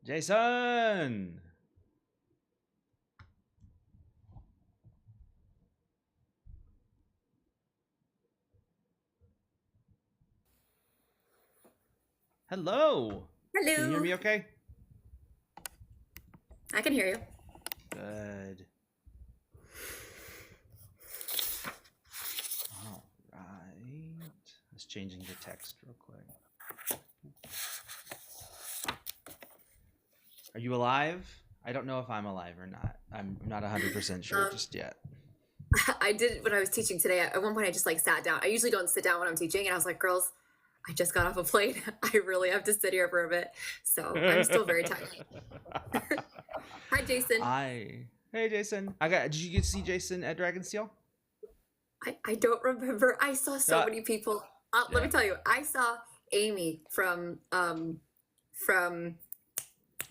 Jason. Hello. Hello. Can you hear me okay? I can hear you. Good. All right. Let's changing the text real quick. Are you alive? I don't know if I'm alive or not. I'm not 100% sure just yet. I did when I was teaching today. At one point, I just like sat down. I usually don't sit down when I'm teaching, and I was like, "Girls, I just got off a plane. I really have to sit here for a bit." So I'm still very tired. Hi, Jason. Hey, Jason. Did you get to see Jason at Dragonsteel? I don't remember. I saw so many people. Let me tell you. I saw Amy from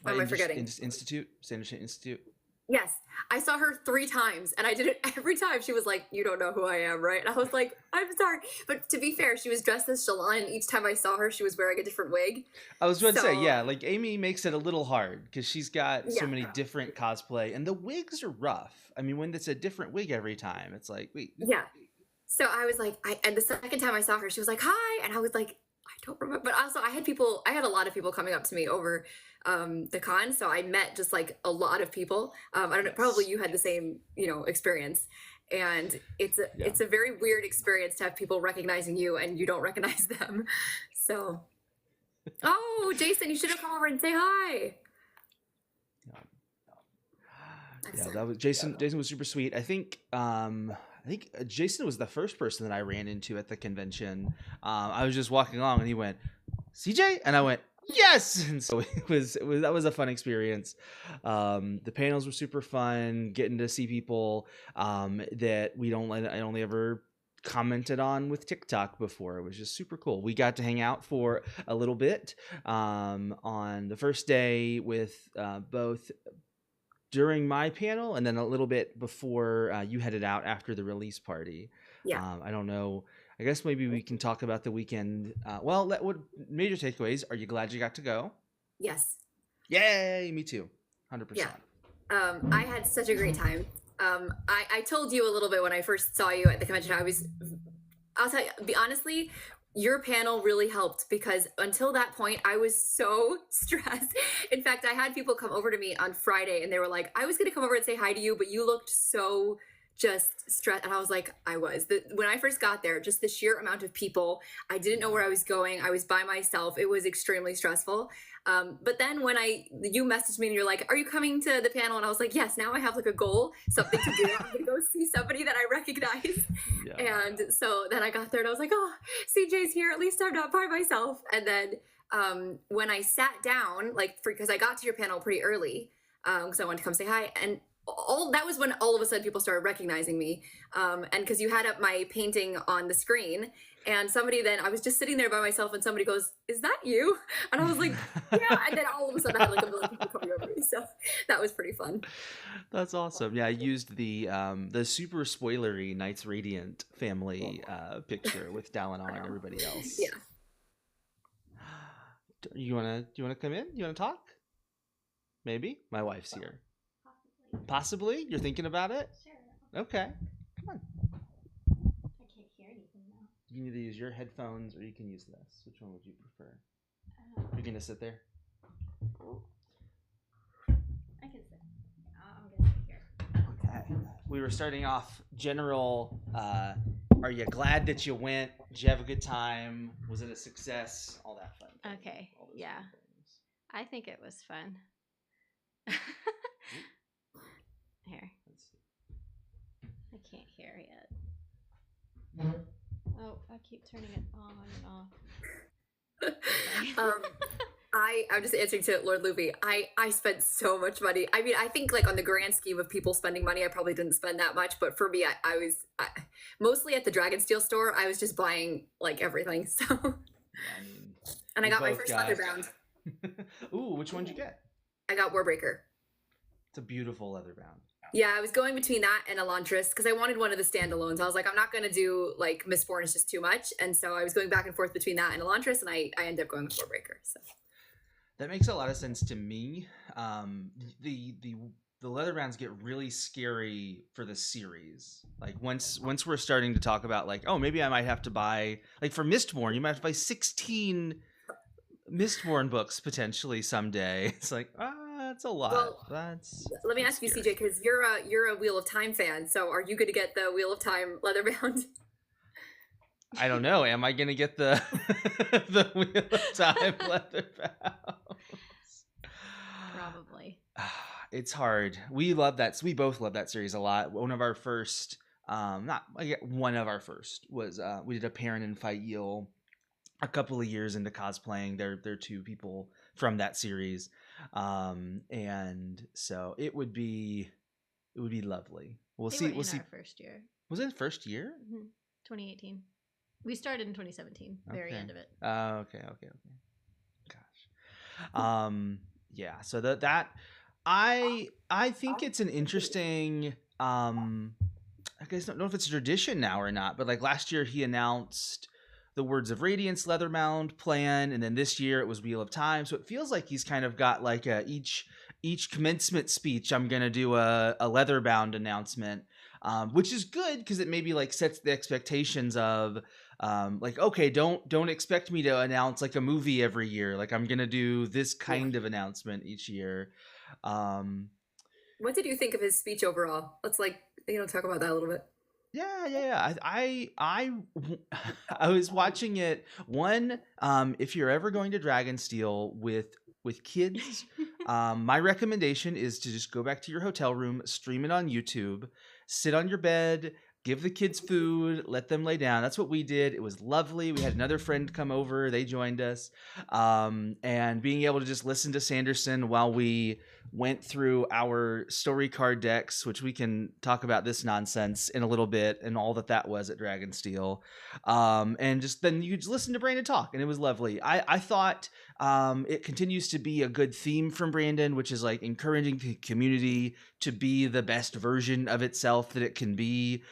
what am I forgetting? Institute, Sanderson Institute. Yes, I saw her 3 times, and I did it every time. She was like, "You don't know who I am, right?" And I was like, "I'm sorry," but to be fair, she was dressed as Shalon, and each time I saw her, she was wearing a different wig. I was going to say, yeah, like Amy makes it a little hard because she's got so Yeah. many different cosplay, and the wigs are rough. I mean, when it's a different wig every time, it's like, wait. Yeah. So I was like, and the second time I saw her, she was like, "Hi," and I was like, I don't remember. But also, I had a lot of people coming up to me over the con, so I met just like a lot of people. I don't know, probably you had the same, experience. And it's a very weird experience to have people recognizing you and you don't recognize them. So, oh, Jason, you should have come over and say hi. Yeah, that was Jason. Jason was super sweet. I think Jason was the first person that I ran into at the convention. I was just walking along and he went, "CJ?" And I went, "Yes!" And so that was a fun experience. The panels were super fun, getting to see people that I only ever commented on with TikTok before. It was just super cool. We got to hang out for a little bit on the first day with both during my panel and then a little bit before you headed out after the release party. Yeah. I don't know. I guess maybe we can talk about the weekend. What major takeaways? Are you glad you got to go? Yes. Yay! Me too. 100%. Yeah. I had such a great time. I told you a little bit when I first saw you at the convention. I'll tell you, honestly, your panel really helped because until that point, I was so stressed. In fact, I had people come over to me on Friday and they were like, "I was going to come over and say hi to you, but you looked so just stressed." And I was like, when I first got there, just the sheer amount of people, I didn't know where I was going. I was by myself. It was extremely stressful. But then when you messaged me and you're like, "Are you coming to the panel?" And I was like, "Yes, now I have like a goal, something to do. I'm gonna go see somebody that I recognize." Yeah. And so then I got there and I was like, "Oh, CJ's here. At least I'm not by myself." And then when I sat down, because I got to your panel pretty early, because I wanted to come say hi, and that was when all of a sudden people started recognizing me, and because you had up my painting on the screen, and I was just sitting there by myself and somebody goes, "Is that you?" And I was like, "Yeah." And then all of a sudden I had like a million people coming over me, so that was pretty fun. That's awesome. Yeah, I used the super spoilery Knights Radiant family picture with Dalinar and everybody else. Yeah. You wanna come in? You wanna talk? Maybe my wife's here. Possibly? You're thinking about it? Sure. Okay. Come on. I can't hear anything now. You can either use your headphones or you can use this. Which one would you prefer? You're going to sit there? I can sit. I'm going to sit here. Okay. We were starting off general. Are you glad that you went? Did you have a good time? Was it a success? All that fun. Okay. Yeah. I think it was fun. Here. I can't hear yet. Oh, I keep turning it on and off. I'm just answering to Lord Luby. I spent so much money. I mean, I think like on the grand scheme of people spending money, I probably didn't spend that much. But for me, I was mostly at the Dragonsteel store. I was just buying like everything. So, and I got my first leatherbound. Ooh, which one did you get? I got Warbreaker. It's a beautiful leatherbound. Yeah, I was going between that and Elantris because I wanted one of the standalones. I was like, I'm not going to do like Mistborn is just too much. And so I was going back and forth between that and Elantris, and I ended up going with Warbreaker. So That makes a lot of sense to me. The the leather rounds get really scary for the series. Like once we're starting to talk about like, oh, maybe I might have to buy, like for Mistborn, you might have to buy 16 Mistborn books potentially someday. It's like, that's a lot. Well, That's let me ask you, CJ, because you're a Wheel of Time fan. So are you going to get the Wheel of Time leatherbound? I don't know. Am I gonna get the the Wheel of Time leather bounds? Probably. It's hard. We love that. We both love that series a lot. One of our first, not like one of our first was we did a Perrin and Fail a couple of years into cosplaying. They're two people from that series, and so it would be lovely. We'll They see. were We'll in see. our first year, Was it first year? 2018. We started in 2017, very Okay. end of it. Okay. Gosh. Yeah. So that I think it's an interesting. I guess I don't know if it's a tradition now or not, but like last year he announced the Words of Radiance Leatherbound plan, and then this year it was Wheel of Time. So it feels like he's kind of got like each commencement speech. I'm gonna do a leatherbound announcement, which is good because it maybe like sets the expectations of like, okay, don't expect me to announce like a movie every year. Like I'm gonna do this kind of announcement each year. um What did you think of his speech overall? Let's talk about that a little bit. yeah. I was watching it. One, if you're ever going to Dragonsteel with kids, my recommendation is to just go back to your hotel room, stream it on YouTube, sit on your bed, give the kids food, let them lay down. That's what we did. It was lovely. We had another friend come over. They joined us. And being able to just listen to Sanderson while we went through our story card decks, which we can talk about this nonsense in a little bit and all that was at Dragonsteel. And just then you just listen to Brandon talk, and it was lovely. I thought it continues to be a good theme from Brandon, which is like encouraging the community to be the best version of itself that it can be.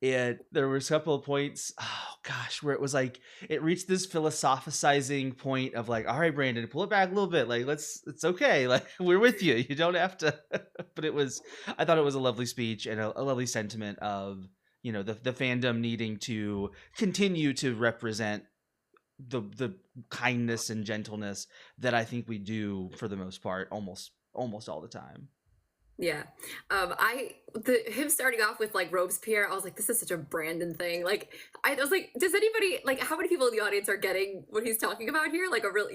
There was a couple of points, oh gosh, where it was like it reached this philosophizing point of like, all right, Brandon, pull it back a little bit, like it's okay, like we're with you, you don't have to. But I thought it was a lovely speech and a lovely sentiment of, you know, the fandom needing to continue to represent the kindness and gentleness that I think we do for the most part almost all the time. Yeah. Him starting off with like Robespierre, I was like, this is such a Brandon thing. Like, I was like, does anybody, like, how many people in the audience are getting what he's talking about here? Like a real,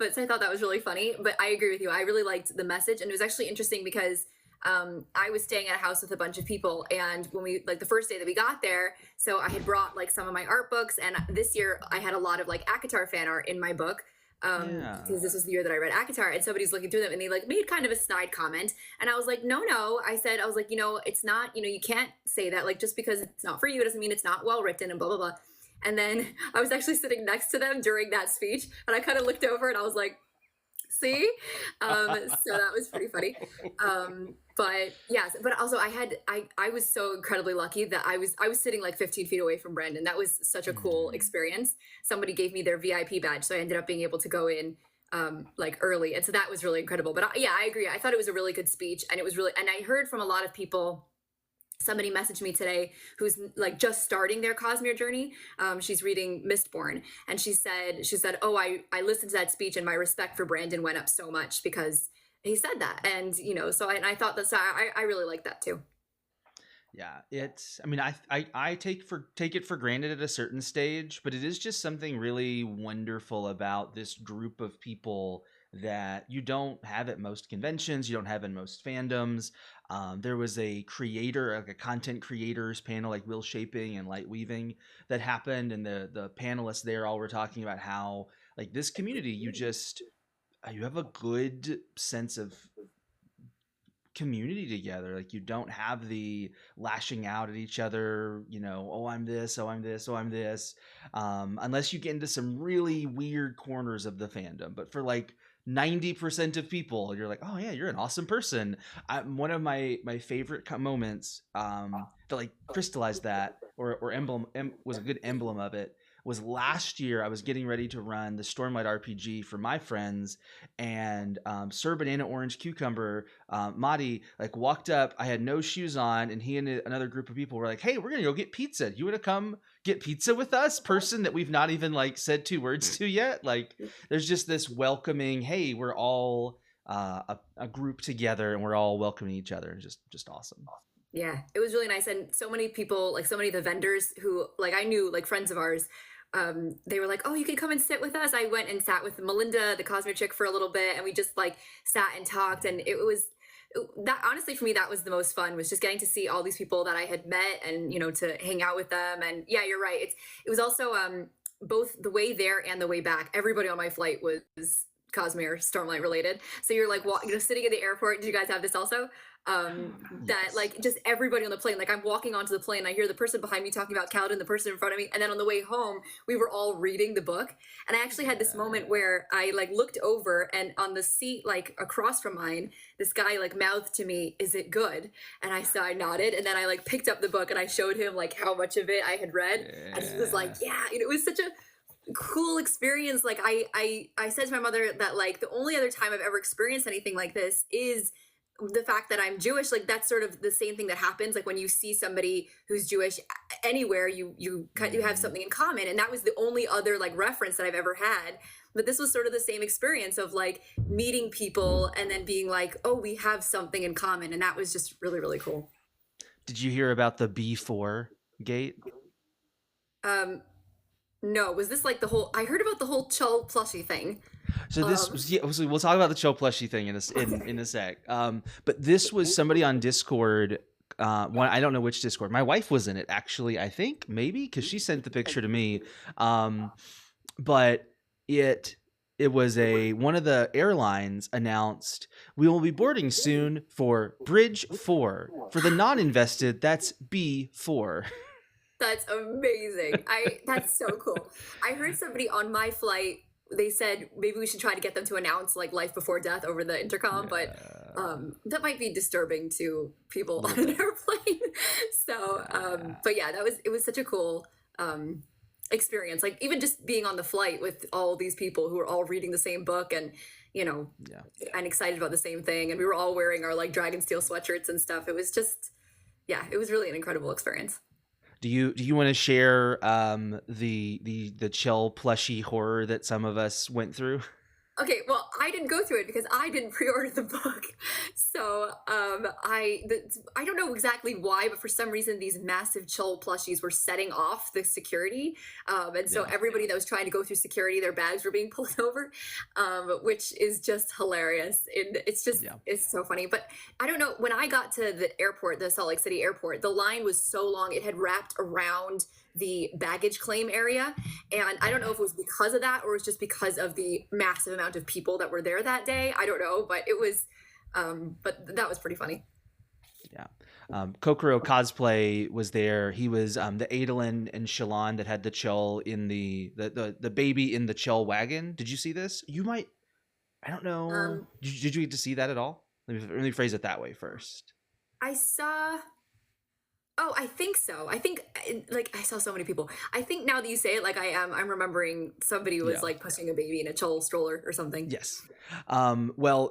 but so I thought that was really funny. But I agree with you. I really liked the message. And it was actually interesting because I was staying at a house with a bunch of people, and when we, like, the first day that we got there, so I had brought like some of my art books, and this year I had a lot of like ACOTAR fan art in my book, because this was the year that I read ACOTAR, and somebody's looking through them, and they like made kind of a snide comment, and I was like, no, I was like, it's not, you can't say that, like, just because it's not for you, it doesn't mean it's not well written, and blah blah blah. And then I was actually sitting next to them during that speech, and I kind of looked over and I was like, see. So that was pretty funny. But yes, but also I was so incredibly lucky that I was sitting like 15 feet away from Brandon. That was such a cool experience. Somebody gave me their VIP badge, so I ended up being able to go in like early, and so that was really incredible. But yeah, I agree. I thought it was a really good speech, and it was really, and I heard from a lot of people. Somebody messaged me today who's like just starting their Cosmere journey. She's reading Mistborn, and she said, oh, I listened to that speech and my respect for Brandon went up so much because he said that. And, so I thought that, so I really like that too. Yeah, I mean, I take it for granted at a certain stage, but it is just something really wonderful about this group of people that you don't have at most conventions, you don't have in most fandoms. There was a creator, like a content creators panel, like Will Shaping and Light Weaving, that happened, and the panelists there all were talking about how, like, this community, you have a good sense of community together. Like, you don't have the lashing out at each other, oh, I'm this, oh, I'm this, oh, I'm this, unless you get into some really weird corners of the fandom. But for like 90% of people, you're like, oh yeah, you're an awesome person. One of my favorite moments that like crystallized that, or emblem was a good emblem of it, was last year. I was getting ready to run the Stormlight RPG for my friends, and Sir Banana Orange Cucumber, Madi, like walked up. I had no shoes on, and he and another group of people were like, "Hey, we're gonna go get pizza. You want to come get pizza with us?" Person that we've not even like said 2 words to yet. Like, there's just this welcoming. Hey, we're all a group together, and we're all welcoming each other. Just awesome. Yeah, it was really nice. And so many people, like so many of the vendors who, like, I knew, like friends of ours, they were like, "Oh, you can come and sit with us." I went and sat with Melinda, the Cosmo chick, for a little bit, and we just like sat and talked. And it was that, honestly, for me, that was the most fun, was just getting to see all these people that I had met, and to hang out with them. And yeah, you're right. It was also both the way there and the way back. Everybody on my flight was Cosmere Stormlight related. So you're like, sitting at the airport. Did you guys have this also? That like just everybody on the plane, like I'm walking onto the plane, I hear the person behind me talking about Kaladin, the person in front of me, and then on the way home we were all reading the book. And I actually had this moment where I like looked over, and on the seat like across from mine, this guy like mouthed to me, "Is it good?" And I nodded, and then I like picked up the book and I showed him like how much of it I had read. And he was like, "Yeah." It was such a cool experience. Like I said to my mother that like the only other time I've ever experienced anything like this is the fact that I'm Jewish. Like that's sort of the same thing that happens like when you see somebody who's Jewish anywhere, you have something in common. And that was the only other like reference that I've ever had. But this was sort of the same experience of like meeting people and then being like, "Oh, we have something in common." And that was just really, really cool. Did you hear about the B4 gate? No, was this like I heard about the whole Chull plushie thing. So this was, yeah, so we'll talk about the Chill plushie thing in a sec. But this was somebody on Discord. I don't know which Discord. My wife was in it, actually. I think maybe because she sent the picture to me. But it was one of the airlines announced, "We will be boarding soon for Bridge 4. For the non-invested, that's B4." That's amazing. That's so cool. I heard somebody on my flight, they said maybe we should try to get them to announce like life before death over the intercom, but that might be disturbing to people on an airplane. So but yeah, it was such a cool experience. Like even just being on the flight with all these people who are all reading the same book and and excited about the same thing, and we were all wearing our like Dragonsteel sweatshirts and stuff. It was just, yeah, it was really an incredible experience. Do you want to share the Chill plushie horror that some of us went through? Okay, well, I didn't go through it because I didn't pre-order the book. So I don't know exactly why, but for some reason these massive Chill plushies were setting off the security, and so everybody that was trying to go through security, their bags were being pulled over, which is just hilarious. It's just it's so funny. But I don't know, when I got to the airport, the Salt Lake City airport, the line was so long; it had wrapped around the baggage claim area, and I don't know if it was because of that or it's just because of the massive amount of people that were there that day. I don't know, but it was but that was pretty funny. Kokoro Cosplay was there. He was the Adolin and Shalon that had the Chill in the baby in the Chill wagon. Did you see this? You might, I don't know. Did you get to see that at all? Let me phrase it that way first. I saw. Oh, I think so. I think like I saw so many people. I think now that you say it, like I'm remembering somebody was like pushing a baby in a Chill stroller or something. Yes. Well,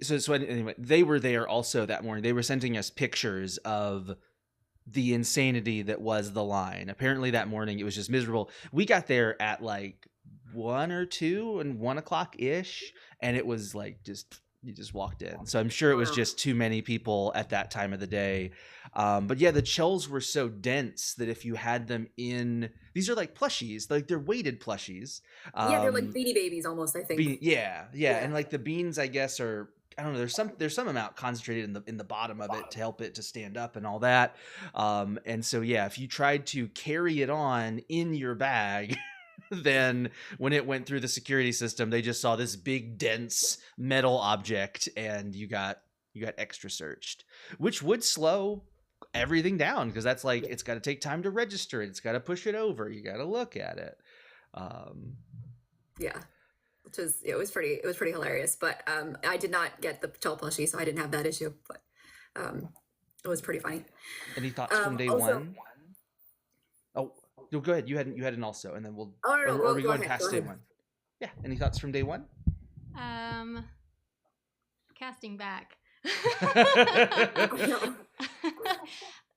so anyway, they were there also that morning. They were sending us pictures of the insanity that was the line. Apparently that morning it was just miserable. We got there at like 1 or 2 and 1 o'clock ish, and it was like you just walked in. So I'm sure it was just too many people at that time of the day. But yeah, the Chills were so dense that if you had them in, these are like plushies, like they're weighted plushies. Yeah, they're like Beanie Babies almost, I think. Yeah. And like the beans, I guess, are, I don't know, there's some amount concentrated in the bottom of it to help it to stand up and all that. And so yeah, if you tried to carry it on in your bag, then when it went through the security system, they just saw this big dense metal object and you got extra searched, which would slow everything down because that's like, it's got to take time to register it, it's got to push it over, you got to look at it. Yeah, which was, it was pretty hilarious. But I did not get the Chill plushie, so I didn't have that issue, but it was pretty funny. Any thoughts from day one? go ahead. You had an also, and then we'll. Oh, no, or are we go going ahead, past go day ahead. one? Yeah. Any thoughts from day one? Casting back.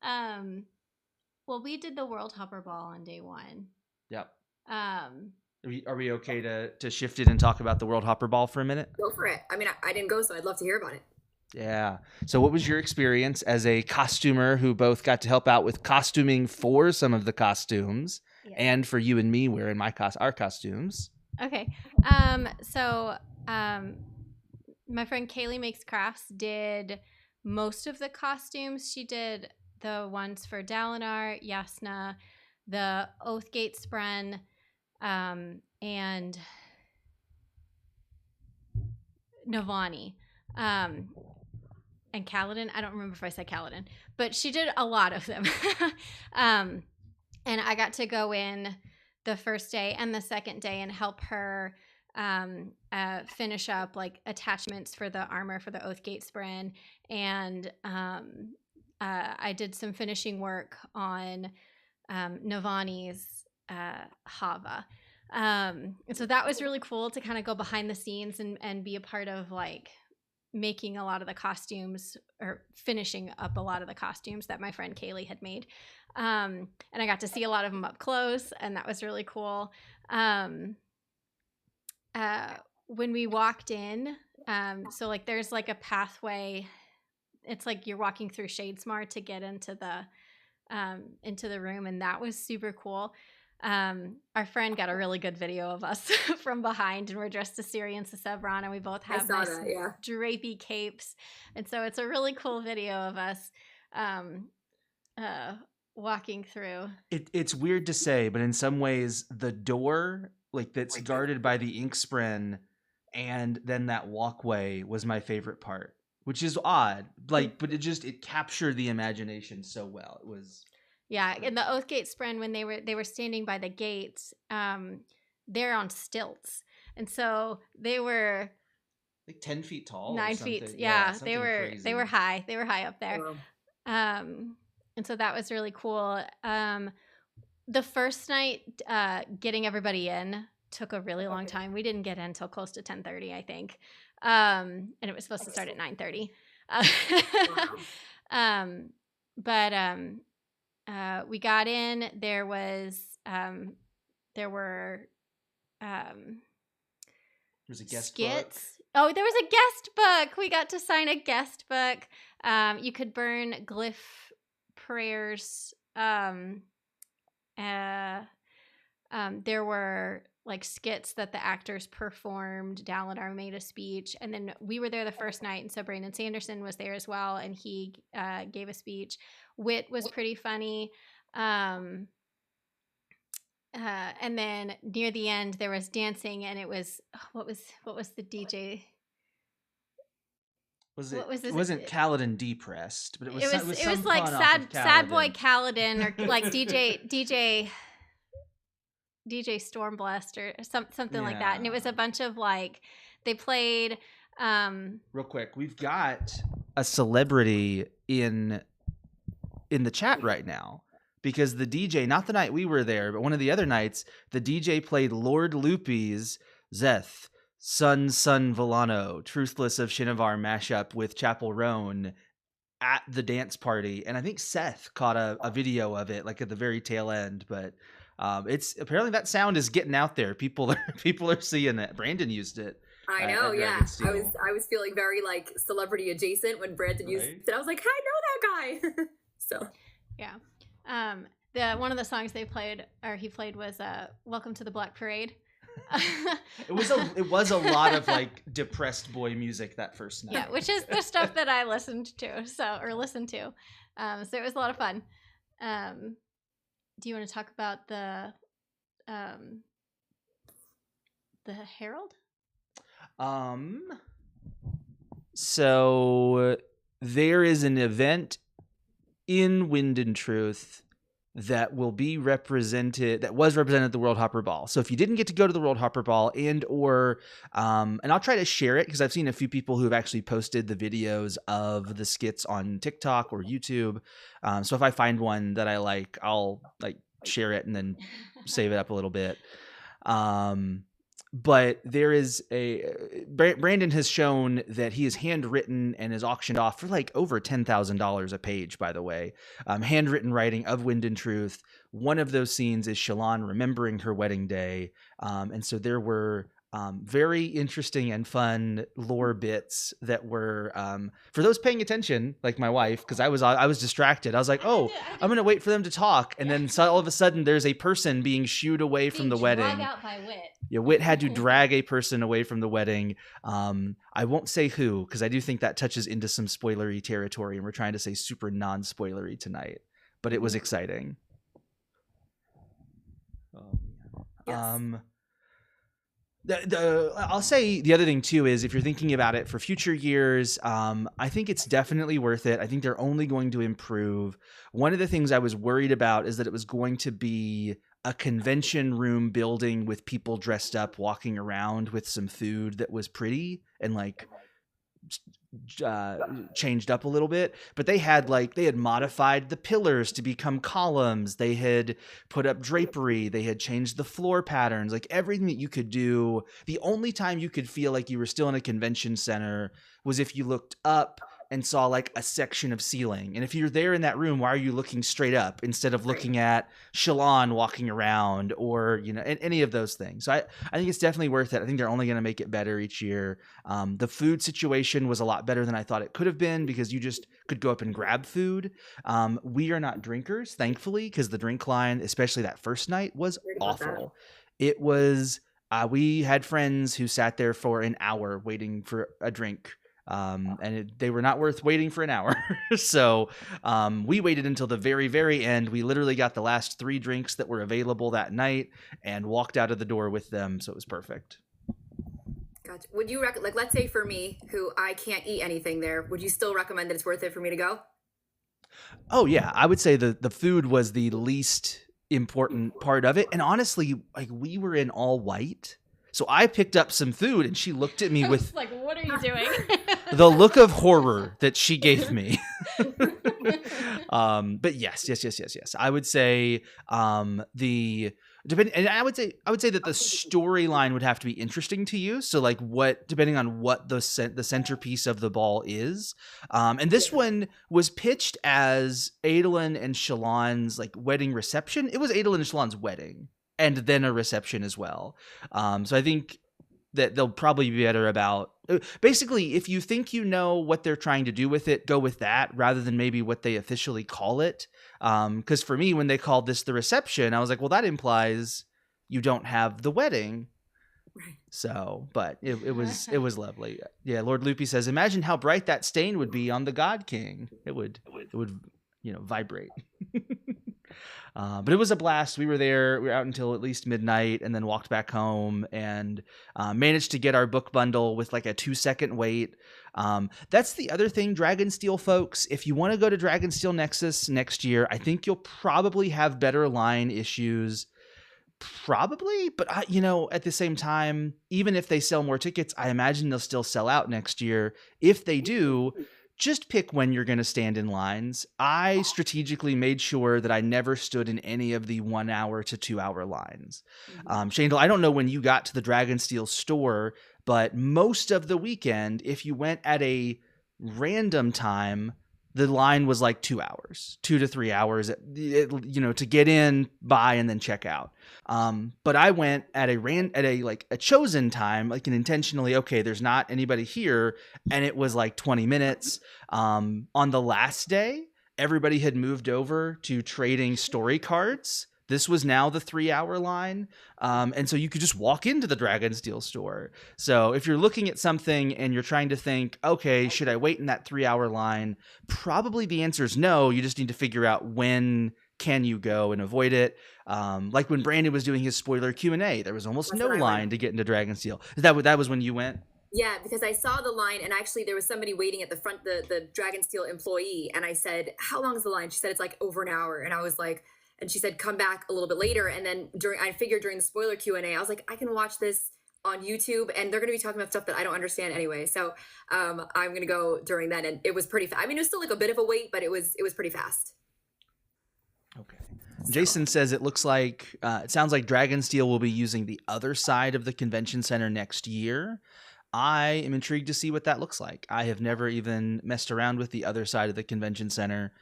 No. Well, we did the World Hopper Ball on day one. Yep. Um, Are we okay to shift it and talk about the World Hopper Ball for a minute? Go for it. I mean, I didn't go, so I'd love to hear about it. Yeah. So what was your experience as a costumer who both got to help out with costuming for some of the costumes yes. and for you and me wearing our costumes? Okay. So my friend Kaylee Makes Crafts did most of the costumes. She did the ones for Dalinar, Yasna, the Oathgate Spren, and Navani. And Kaladin. I don't remember if I said Kaladin, but she did a lot of them. And I got to go in the first day and the second day and help her finish up like attachments for the armor for the Oathgate Spren. And I did some finishing work on Navani's Hava. So that was really cool to kind of go behind the scenes and be a part of like making a lot of the costumes or finishing up a lot of the costumes that my friend Kaylee had made. And I got to see a lot of them up close, and that was really cool. When we walked in, so like there's like a pathway. It's like you're walking through Shadesmar to get into the room, and that was super cool. Our friend got a really good video of us from behind, and we're dressed as Ciri and Sevron, and we both have nice drapey capes, and so it's a really cool video of us walking through. It's weird to say, but in some ways the door like that's guarded by the Inkspren and then that walkway was my favorite part, which is odd, like, but it captured the imagination so well. It was. Yeah, in the Oathgate Spren, when they were standing by the gates, they're on stilts, and so they were like 10 feet tall, 9 feet. Yeah, they were high. They were high up there, and so that was really cool. The first night, getting everybody in took a really long time. We didn't get in until close to 10:30, I think, and it was supposed to start at 9:30. We got in. There was a guest skits. book. Oh, there was a guest book. We got to sign a guest book. You could burn glyph prayers. There were like skits that the actors performed. Dalinar made a speech, and then we were there the first night, and so Brandon Sanderson was there as well, and he gave a speech. Wit was pretty funny. And then near the end there was dancing, and it was what was the DJ? It wasn't Kaladin depressed, but it was like sad boy Kaladin, or like DJ Stormblast or something like that. And it was a bunch of like, they played real quick, we've got a celebrity in the chat right now, because the DJ, not the night we were there, but one of the other nights, the DJ played Lord Lupi's Zeth Sun Villano Truthless of Shinovar mashup with Chapel Roan at the dance party, and I think Seth caught a video of it like at the very tail end. But it's apparently that sound is getting out there. People are seeing it. Brandon used it. I know, yeah. I was feeling very like celebrity adjacent when Brandon used it. I was like, I know that guy. So yeah. One of the songs he played was "Welcome to the Black Parade." It was a lot of like depressed boy music that first night. Yeah, which is the stuff that I listened to. So it was a lot of fun. Do you want to talk about the Herald? So there is an event in Wind and Truth that was represented at the World Hopper Ball. So if you didn't get to go to the World Hopper Ball and I'll try to share it, because I've seen a few people who have actually posted the videos of the skits on TikTok or YouTube. So if I find one that I like, I'll like share it and then save it up a little bit. But there is Brandon has shown that he is handwritten and is auctioned off for like over $10,000 a page, by the way. Handwritten writing of Wind and Truth. One of those scenes is Shallan remembering her wedding day. And so there were very interesting and fun lore bits that were for those paying attention, like my wife, because I was distracted. I was like, oh, I'm gonna wait for them to talk, and then all of a sudden there's a person being shooed away from the wedding. Out by Wit. Yeah, Wit had to drag a person away from the wedding. I won't say who, because I do think that touches into some spoilery territory, and we're trying to say super non-spoilery tonight. But it was exciting. Yes. I'll say the other thing too is if you're thinking about it for future years, I think it's definitely worth it. I think they're only going to improve. One of the things I was worried about is that it was going to be a convention room building with people dressed up walking around with some food that was pretty and like changed up a little bit, but they had modified the pillars to become columns. They had put up drapery. They had changed the floor patterns, like everything that you could do. The only time you could feel like you were still in a convention center was if you looked up and saw like a section of ceiling. And if you're there in that room, why are you looking straight up instead of looking at Shallan walking around or, any of those things? So I think it's definitely worth it. I think they're only going to make it better each year. The food situation was a lot better than I thought it could have been because you just could go up and grab food. We are not drinkers, thankfully, because the drink line, especially that first night, was awful. It was, we had friends who sat there for an hour waiting for a drink. They were not worth waiting for an hour. So we waited until the very, very end. We literally got the last 3 drinks that were available that night and walked out of the door with them. So it was perfect. Gotcha. Would you let's say for me, who I can't eat anything there, would you still recommend that it's worth it for me to go? Oh yeah, I would say the food was the least important part of it. And honestly, like we were in all white. So I picked up some food and she looked at me with like, what are you doing? the look of horror that she gave me. But yes. I would say and I would say that the storyline would have to be interesting to you. So like depending on what the centerpiece of the ball is. And this one was pitched as Adolin and Shallan's like wedding reception. It was Adolin and Shallan's wedding. And then a reception as well. So I think that they'll probably be better about... Basically, if you think you know what they're trying to do with it, go with that rather than maybe what they officially call it. Because for me, when they called this the reception, I was like, well, that implies you don't have the wedding. Right. So, but it was lovely. Yeah, Lord Loopy says, imagine how bright that stain would be on the God King. It would vibrate. But it was a blast. We were out until at least midnight and then walked back home and managed to get our book bundle with like a 2-second wait. That's the other thing, Dragonsteel folks. If you want to go to Dragonsteel Nexus next year, I think you'll probably have better line issues. Probably, but at the same time, even if they sell more tickets, I imagine they'll still sell out next year. If they do, just pick when you're going to stand in lines. I strategically made sure that I never stood in any of the 1 hour to 2 hour lines. Shayndlart, I don't know when you got to the Dragonsteel store, but most of the weekend, if you went at a random time, the line was like 2 hours, 2 to 3 hours, to get in, buy, and then check out. But I went at a chosen time, like an intentionally, okay, there's not anybody here. And it was like 20 minutes. On the last day, everybody had moved over to trading story cards. This was now the 3 hour line. And so you could just walk into the Dragonsteel store. So if you're looking at something and you're trying to think, okay, should I wait in that 3 hour line? Probably the answer is no. You just need to figure out when can you go and avoid it. Like when Brandon was doing his spoiler Q&A, there was almost no line to get into Dragonsteel. That was when you went? Yeah, because I saw the line and actually there was somebody waiting at the front, the Dragonsteel employee. And I said, how long is the line? She said, it's like over an hour. And I was like, and she said, come back a little bit later. And then I figured during the spoiler Q&A, I was like, I can watch this on YouTube and they're going to be talking about stuff that I don't understand anyway. So I'm going to go during that. And it was pretty fast. I mean, it was still like a bit of a wait, but it was pretty fast. Okay. Jason says it looks like, it sounds like Dragonsteel will be using the other side of the convention center next year. I am intrigued to see what that looks like. I have never even messed around with the other side of the convention center.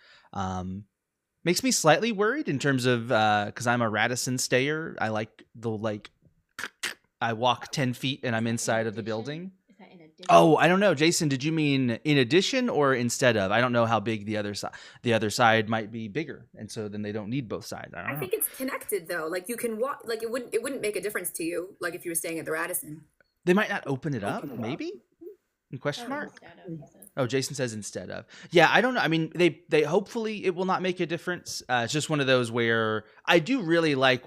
Makes me slightly worried in terms of, because I'm a Radisson stayer. I like I walk 10 feet and I'm inside of the building. Is that in addition? Oh, I don't know. Jason, did you mean in addition or instead of? I don't know how big the other side might be bigger. And so then they don't need both sides. I don't know. think it's connected though. Like you can walk, like it wouldn't make a difference to you, like if you were staying at the Radisson. They might not open it up, maybe? In question mark? Instead of, he says. Oh, Jason says instead of. Yeah, I don't know. I mean, they hopefully it will not make a difference. It's just one of those where I do really like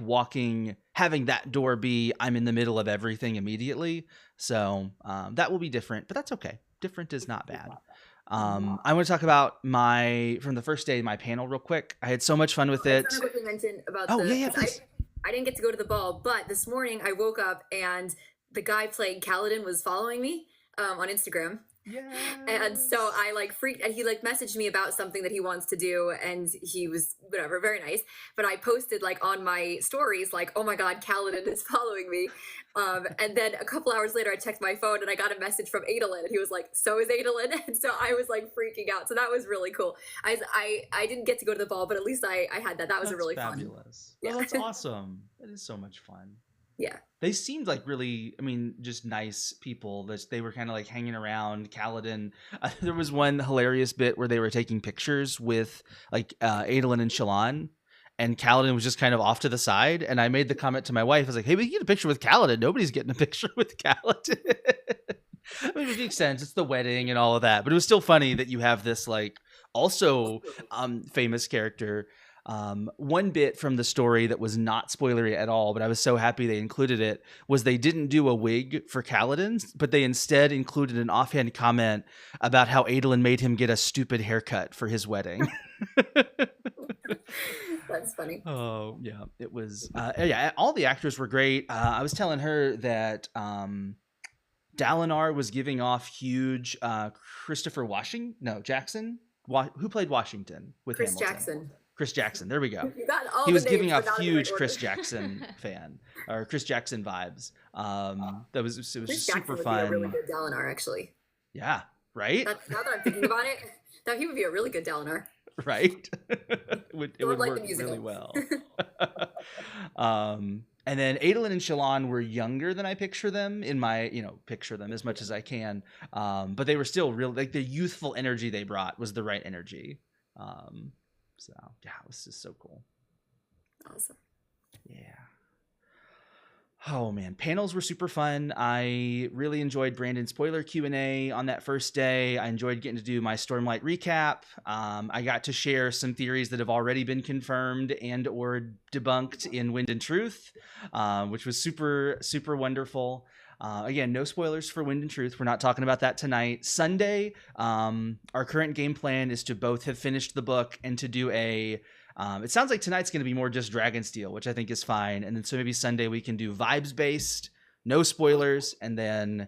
having that door be I'm in the middle of everything immediately. So that will be different, but that's okay. Different is not bad. I want to talk about from the first day, my panel real quick. I had so much fun with it. I want to quickly mention about Please. I didn't get to go to the ball, but this morning I woke up and the guy playing Kaladin was following me on Instagram. Yes. And so I like freaked, and he like messaged me about something that he wants to do, and he was whatever, very nice. But I posted like on my stories like, oh my god, Kaladin is following me. And then a couple hours later I checked my phone and I got a message from Adolin, and he was like, so is Adolin. And so I was like freaking out. So that was really cool. I didn't get to go to the ball, but at least I had that. That was a really fabulous. fun. Oh, that's awesome. That is so much fun. Yeah. They seemed like really, I mean, just nice people. They were kind of like hanging around Kaladin. There was one hilarious bit where they were taking pictures with like Adolin and Shallan, and Kaladin was just kind of off to the side. And I made the comment to my wife, I was like, hey, we can get a picture with Kaladin. Nobody's getting a picture with Kaladin. I mean, it makes sense. It's the wedding and all of that. But it was still funny that you have this like also famous character. One bit from the story that was not spoilery at all, but I was so happy they included it, was they didn't do a wig for Kaladin, but they instead included an offhand comment about how Adolin made him get a stupid haircut for his wedding. That's funny. Oh, yeah. It was, all the actors were great. I was telling her that Dalinar was giving off huge Jackson? Who played Washington with Chris Hamilton? Jackson. Chris Jackson. There we go. You got all He the was names, giving but off not in the huge right Chris order. Jackson fan, or Chris Jackson vibes. It was Chris super Jackson would fun. be a really good Dalinar, actually. Yeah, right? Now that I'm thinking about it, that he would be a really good Dalinar. Right? it would Like work the musical. really well. And then Adolin and Shallan were younger than I picture them in my, picture them as much as I can. But they were still real, like the youthful energy they brought was the right energy. So yeah, it was just so cool. Awesome. Yeah. Oh man, panels were super fun. I really enjoyed Brandon's spoiler Q&A on that first day. I enjoyed getting to do my Stormlight recap. I got to share some theories that have already been confirmed and or debunked in Wind and Truth, which was super, super wonderful. Again, no spoilers for Wind and Truth. We're not talking about that tonight. Sunday, our current game plan is to both have finished the book and to do it sounds like tonight's going to be more just Dragonsteel, which I think is fine. And then so maybe Sunday we can do vibes-based, no spoilers. And then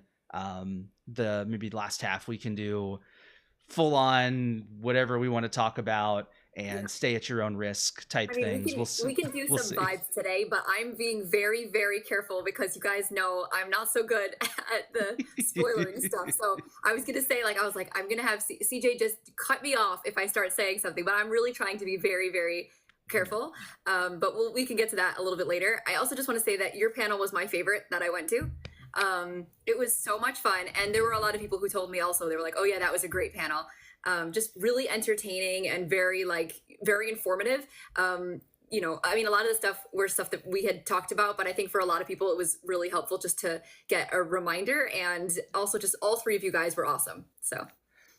maybe last half we can do full-on whatever we want to talk about and stay at your own risk type things. We can do some vibes today, but I'm being very, very careful because you guys know I'm not so good at the spoiling stuff. So I was going to say, I'm going to have CJ just cut me off if I start saying something, but I'm really trying to be very, very careful. But we can get to that a little bit later. I also just want to say that your panel was my favorite that I went to. It was so much fun. And there were a lot of people who told me also, they were like, oh yeah, that was a great panel. Just really entertaining and very informative. A lot of the stuff were stuff that we had talked about, but I think for a lot of people, it was really helpful just to get a reminder. And also just all three of you guys were awesome. So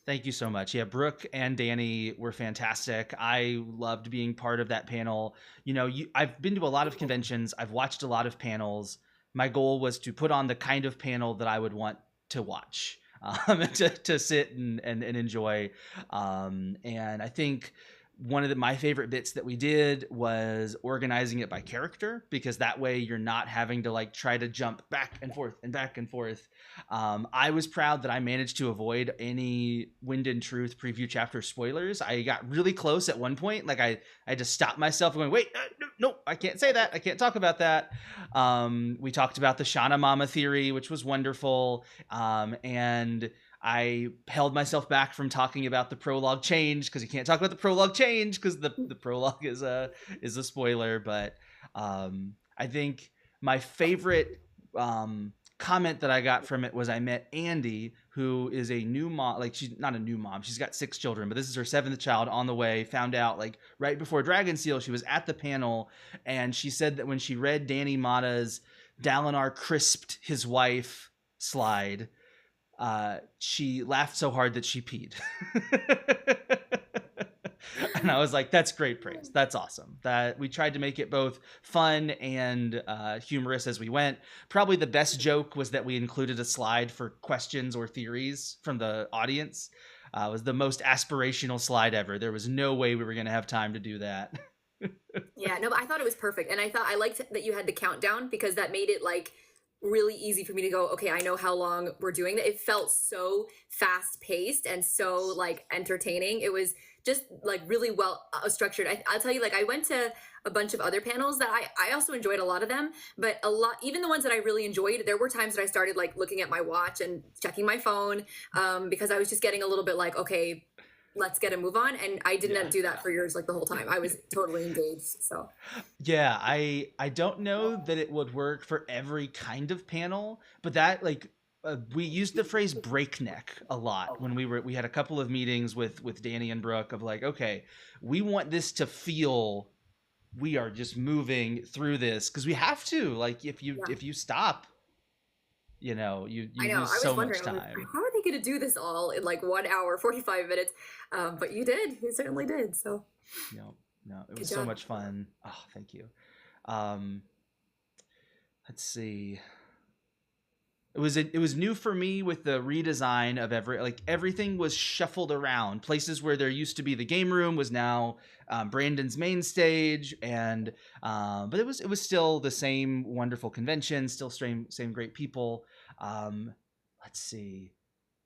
thank you so much. Yeah, Brooke and Danny were fantastic. I loved being part of that panel. I've been to a lot of conventions. I've watched a lot of panels. My goal was to put on the kind of panel that I would want to watch. To sit and enjoy. And I think one of my favorite bits that we did was organizing it by character, because that way you're not having to like try to jump back and forth and back and forth. I was proud that I managed to avoid any Wind and Truth preview chapter spoilers. I got really close at one point. Like I had to stop myself going, wait, no, I can't say that. I can't talk about that. We talked about the Shana Mama theory, which was wonderful. And I held myself back from talking about the prologue change, because you can't talk about the prologue change because the prologue is a spoiler. But I think my favorite comment that I got from it was I met Andy, who is a new mom. Like, she's not a new mom. She's got 6 children, but this is her 7th child on the way. Found out like right before Dragonsteel, she was at the panel, and she said that when she read Danny Mata's Dalinar crisped his wife slide, she laughed so hard that she peed. And I was like, that's great praise. That's awesome. That we tried to make it both fun and humorous as we went. Probably the best joke was that we included a slide for questions or theories from the audience. It was the most aspirational slide ever. There was no way we were going to have time to do that. Yeah, no, but I thought it was perfect. And I liked that you had the countdown, because that made it like really easy for me to go, okay, I know how long we're doing that. It felt so fast paced and so like entertaining. It was just like really well structured. I'll tell you, like, I went to a bunch of other panels that I also enjoyed a lot of them, but even the ones that I really enjoyed, there were times that I started like looking at my watch and checking my phone, because I was just getting a little bit like, okay, let's get a move on. And I didn't do that for yours, like the whole time. I was totally engaged. So yeah, I don't know that it would work for every kind of panel, but that like we used the phrase breakneck a lot when we had a couple of meetings with Danny and Brooke of like, okay, we want this to feel we are just moving through this, because we have to. Like if you stop, you lose so much time. Like, how are they going to do this all in like 1 hour, 45 minutes? But you did. You certainly did. So no, it was so much fun. Oh, thank you. Let's see. It was new for me with the redesign of everything was shuffled around. Places where there used to be the game room was now Brandon's main stage, and but it was still the same wonderful convention, still same great people. Let's see.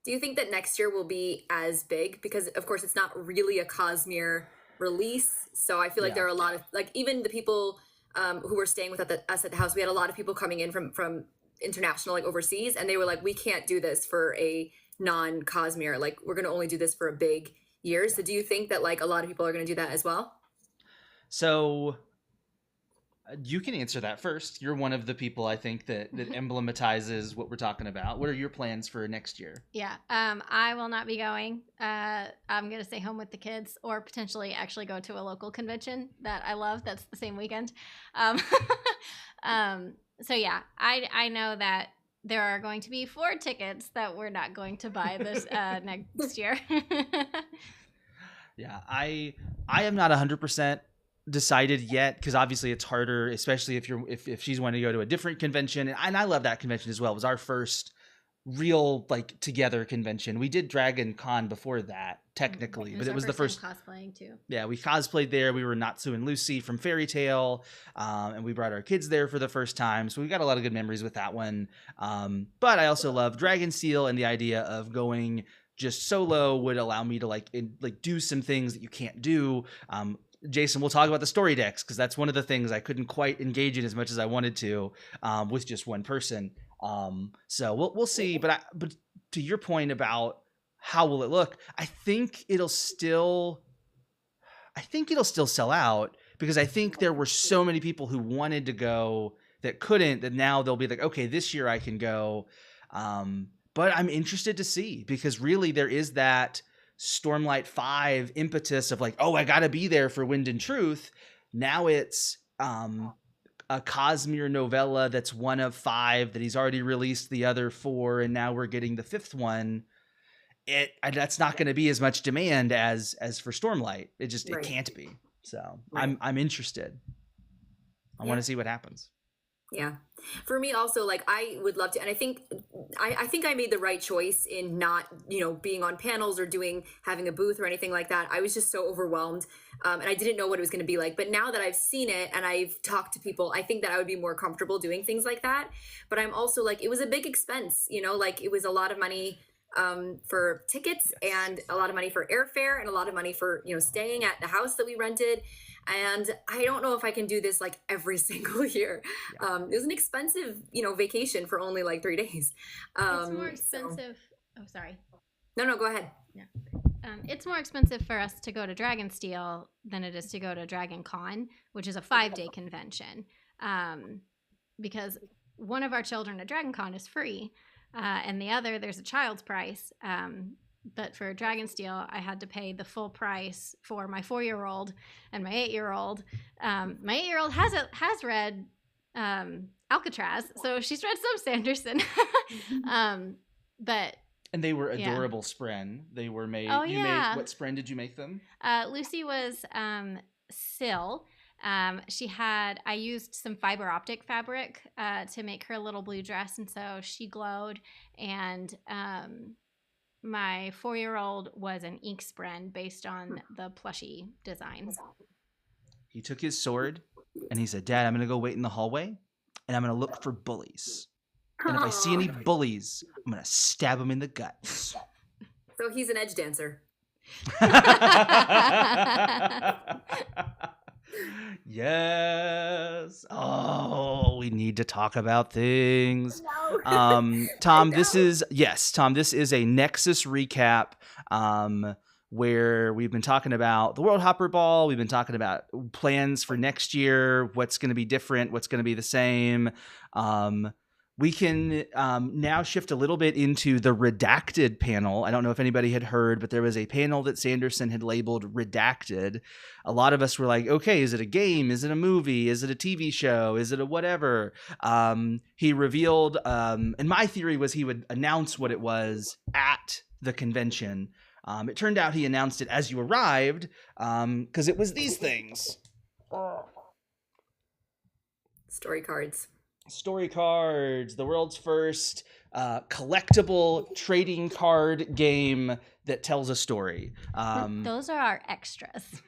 Do you think that next year will be as big? Because of course it's not really a Cosmere release, so I feel like there are a lot of like, even the people who were staying with us at the house, we had a lot of people coming in from international, like overseas, and they were like, we can't do this for a non-Cosmere, like we're going to only do this for a big year. So do you think that like a lot of people are going to do that as well? So you can answer that first. You're one of the people I think that emblematizes what we're talking about. What are your plans for next year? Yeah, I will not be going. I'm going to stay home with the kids, or potentially actually go to a local convention that I love that's the same weekend. So yeah, I know that there are going to be 4 tickets that we're not going to buy this next year. Yeah, I am not 100% decided yet, because obviously it's harder, especially if she's wanting to go to a different convention, and I love that convention as well. It was our first real like together convention. We did Dragon Con before that technically, but it was the first cosplaying too. Yeah, we cosplayed there. We were Natsu and Lucy from Fairy Tale, and we brought our kids there for the first time, so we got a lot of good memories with that one. But I also love Dragonsteel, and the idea of going just solo would allow me to like do some things that you can't do. Jason, we'll talk about the story decks, because that's one of the things I couldn't quite engage in as much as I wanted to with just one person. So we'll see. But to your point about how will it look, I think it'll still sell out, because I think there were so many people who wanted to go that couldn't, that now they'll be like, okay, this year I can go. But I'm interested to see, because really there is that Stormlight 5 impetus of like, oh, I gotta be there for Wind and Truth. Now it's a Cosmere novella that's one of 5 that he's already released the other 4, and now we're getting the 5th one. That's not going to be as much demand as for Stormlight. It can't be. So I'm interested. I want to see what happens. Yeah. For me also, like, I would love to, and I think I think I made the right choice in not, being on panels or having a booth or anything like that. I was just so overwhelmed. And I didn't know what it was going to be like. But now that I've seen it and I've talked to people, I think that I would be more comfortable doing things like that. But I'm also like, it was a big expense, like it was a lot of money for tickets and a lot of money for airfare and a lot of money for, staying at the house that we rented. And I don't know if I can do this like every single year. It was an expensive, vacation for only like 3 days. It's more expensive. Oh, sorry. No, go ahead. Yeah. It's more expensive for us to go to Dragonsteel than it is to go to Dragon Con, which is a 5-day convention. Because one of our children at Dragon Con is free, and the other, there's a child's price. But for Dragonsteel, I had to pay the full price for my 4-year-old and my 8-year-old. My 8-year-old has read Alcatraz, so she's read some Sanderson. But and they were adorable spren. They were made. Oh, yeah. What spren did you make them? Lucy was Syl. I used some fiber optic fabric to make her little blue dress, and so she glowed. And my 4-year-old was an ink spren based on the plushie designs. He took his sword and he said, "Dad, I'm going to go wait in the hallway and I'm going to look for bullies. And if I see any bullies, I'm going to stab them in the guts." So he's an edge dancer. Yes. Oh, we need to talk about things. No. Tom, this is a Nexus recap. Where we've been talking about the World Hopper Ball. We've been talking about plans for next year, what's going to be different, what's going to be the same. We can now shift a little bit into the redacted panel. I don't know if anybody had heard, but there was a panel that Sanderson had labeled redacted. A lot of us were like, okay, is it a game? Is it a movie? Is it a TV show? Is it a whatever? He revealed, and my theory was he would announce what it was at the convention. It turned out he announced it as you arrived, because it was these things. Story cards. Story cards, the world's first collectible trading card game that tells a story. Those are our extras.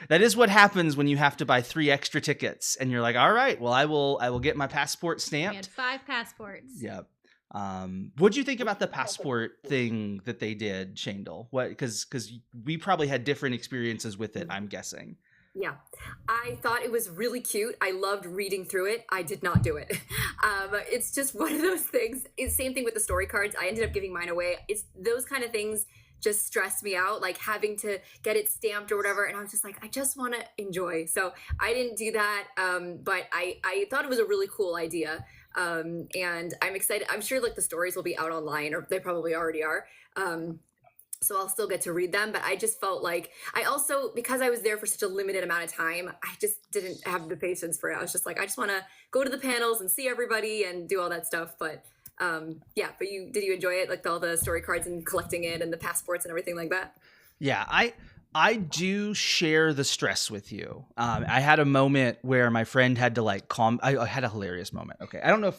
That is what happens when you have to buy 3 extra tickets, and you're like, all right, well, I will get my passport stamped. We had 5 passports. Yep. What'd you think about the passport thing that they did, Shayndlart? What? Because we probably had different experiences with it, I'm guessing. Yeah, I thought it was really cute. I loved reading through it. I did not do it. It's just one of those things. It's same thing with the story cards. I ended up giving mine away. It's those kind of things just stressed me out, like having to get it stamped or whatever. And I was just like, I just want to enjoy. So I didn't do that. But I thought it was a really cool idea. And I'm excited. I'm sure like the stories will be out online, or they probably already are. So I'll still get to read them, but I just felt like because I was there for such a limited amount of time, I just didn't have the patience for it. I was just like, I just want to go to the panels and see everybody and do all that stuff. But yeah, but did you enjoy it? Like all the story cards and collecting it and the passports and everything like that? Yeah, I do share the stress with you. I had a moment where my friend had to like calm. I had a hilarious moment. Okay, I don't know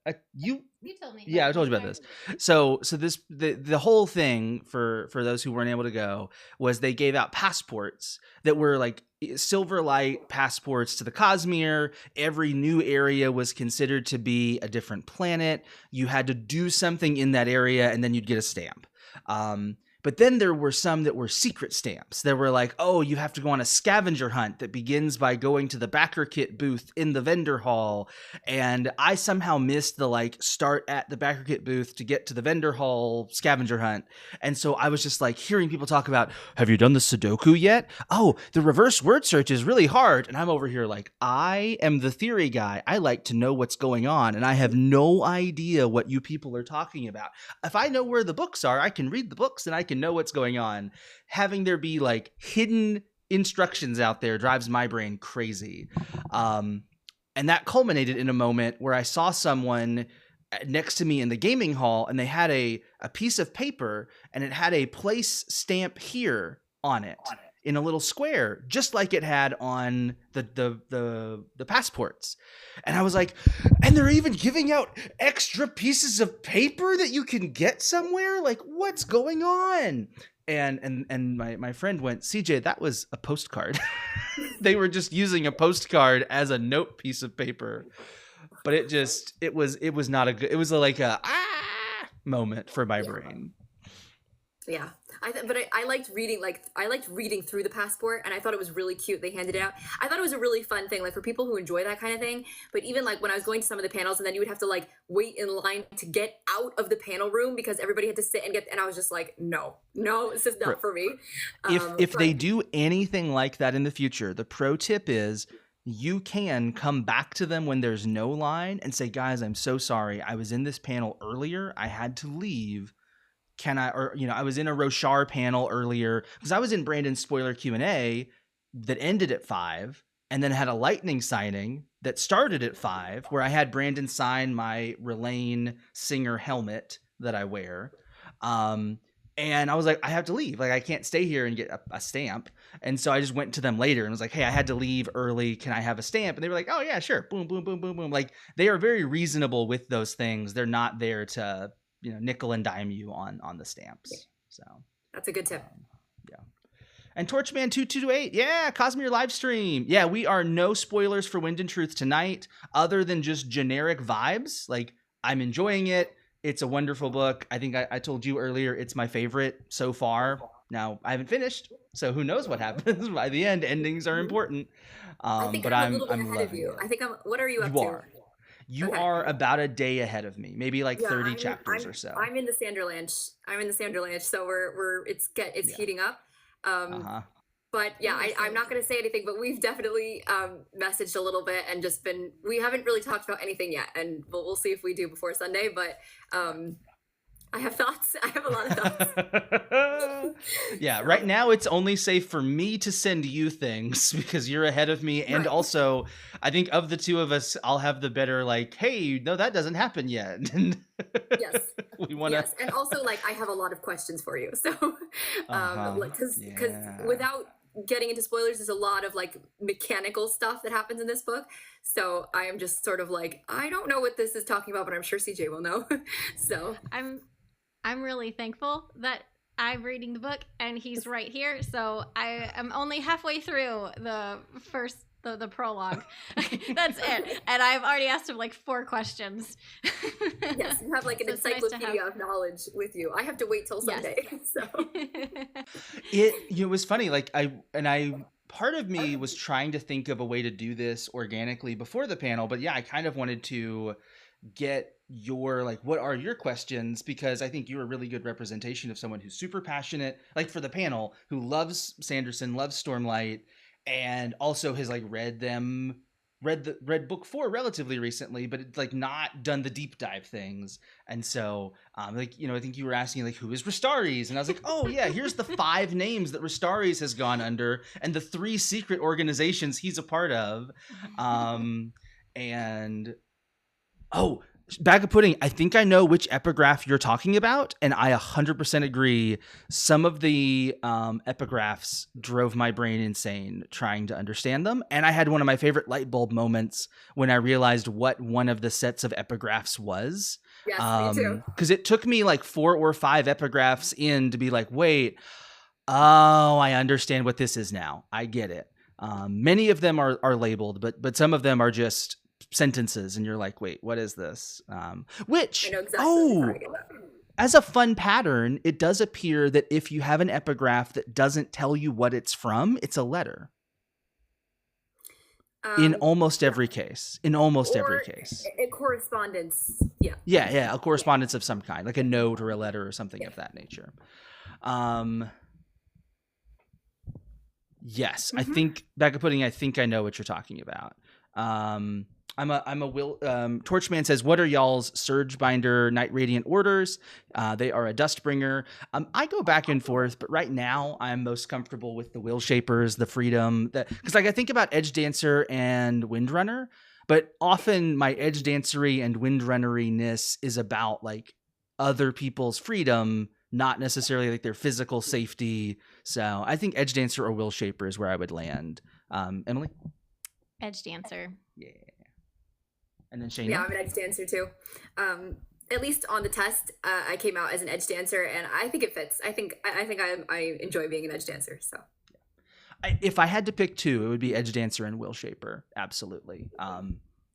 if you told me. Yeah, I told you about this. So the whole thing for those who weren't able to go was they gave out passports that were like Silverlight passports to the Cosmere. Every new area was considered to be a different planet. You had to do something in that area, and then you'd get a stamp. But then there were some that were secret stamps. There were like, oh, you have to go on a scavenger hunt that begins by going to the backer kit booth in the vendor hall. And I somehow missed the like start at the backer kit booth to get to the vendor hall scavenger hunt. And so I was just like hearing people talk about, have you done the Sudoku yet? Oh, the reverse word search is really hard. And I'm over here like, I am the theory guy. I like to know what's going on. And I have no idea what you people are talking about. If I know where the books are, I can read the books and I can know what's going on. Having there be like hidden instructions out there drives my brain crazy. And that culminated in a moment where I saw someone next to me in the gaming hall, and they had a piece of paper, and it had a place stamp here on it in a little square, just like it had on the passports. And I was like, and they're even giving out extra pieces of paper that you can get somewhere. Like, what's going on? And my friend went, CJ, that was a postcard. They were just using a postcard as a note piece of paper. But it was not a good, it was like a moment for my brain. Yeah, I liked reading, through the passport, and I thought it was really cute. They handed it out. I thought it was a really fun thing, like for people who enjoy that kind of thing. But even like when I was going to some of the panels, and then you would have to like wait in line to get out of the panel room because everybody had to sit and I was just like, no, this is not for me. If they do anything like that in the future, the pro tip is you can come back to them when there's no line and say, guys, I'm so sorry. I was in this panel earlier. I had to leave. I was in a Roshar panel earlier because I was in Brandon's spoiler Q&A that ended at 5 and then had a lightning signing that started at 5 where I had Brandon sign my Relaine Singer helmet that I wear. And I was like, I have to leave. Like, I can't stay here and get a stamp. And so I just went to them later and was like, hey, I had to leave early. Can I have a stamp? And they were like, oh yeah, sure. Boom, boom, boom, boom, boom. Like, they are very reasonable with those things. They're not there to, nickel and dime you on the stamps. So that's a good tip. Yeah. And Torchman2228, yeah, Cosmere live stream. Yeah, we are no spoilers for Wind and Truth tonight, other than just generic vibes. Like, I'm enjoying it. It's a wonderful book. I think I told you earlier, it's my favorite so far. Now, I haven't finished, so who knows what happens by the end. Endings are important. I think but I'm a little bit ahead of loving you. it. I think what are you up to? You are about a day ahead of me, maybe like 30 chapters or so. I'm in the Sanderlanche. So it's heating up. But yeah, I'm not going to say anything, but we've definitely messaged a little bit and we haven't really talked about anything yet, and we'll see if we do before Sunday. But I have thoughts. I have a lot of thoughts. Yeah, right now it's only safe for me to send you things because you're ahead of me. And also, I think of the two of us, I'll have the better, like, hey, no, that doesn't happen yet. Yes. Yes. And also, like, I have a lot of questions for you. So, because without getting into spoilers, there's a lot of like mechanical stuff that happens in this book. So I am just sort of like, I don't know what this is talking about, but I'm sure CJ will know. So I'm really thankful that I'm reading the book and he's right here. So I am only halfway through the first the prologue. That's it. And I've already asked him like 4 questions. Yes, you have like an encyclopedia of knowledge with you. I have to wait till Sunday. Yes. So it was funny. Like part of me was trying to think of a way to do this organically before the panel, but yeah, I kind of wanted to get your, like, what are your questions? Because I think you're a really good representation of someone who's super passionate, like for the panel, who loves Sanderson, loves Stormlight, and also has like read book 4 relatively recently, but it's like not done the deep dive things. And so I think you were asking like, who is Restaries? And I was like, oh yeah, here's the 5 names that Restaries has gone under and the 3 secret organizations he's a part of. Bag of Pudding, I think I know which epigraph you're talking about, and I 100% agree. Some of the epigraphs drove my brain insane trying to understand them, and I had one of my favorite light bulb moments when I realized what one of the sets of epigraphs was. Yes, me too. Because it took me like 4 or 5 epigraphs in to be like, wait, I understand what this is now. I get it. Many of them are labeled, but some of them are just sentences and you're like, wait, what is this? Which I know exactly as a fun pattern, it does appear that if you have an epigraph that doesn't tell you what it's from, it's a letter. In almost every case. A correspondence. Yeah, a correspondence of some kind, like a note or a letter or something of that nature. Yes, I think Bag of Pudding, I think I know what you're talking about. Torchman says, what are y'all's Surge Binder Night Radiant orders? They are a Dustbringer. I go back and forth, but right now I'm most comfortable with the Will Shapers, the Freedom, because like I think about Edge Dancer and Windrunner, but often my Edge Dancery and Windrunner-ness is about like other people's freedom not necessarily like their physical safety. So I think Edge Dancer or Will Shaper is where I would land. Emily? Edge Dancer. Yeah. And then Shayna? Yeah, I'm an Edge Dancer too. At least on the test, I came out as an Edge Dancer, and I think it fits. I think I enjoy being an Edge Dancer. So, if I had to pick two, it would be Edge Dancer and Will Shaper. Absolutely.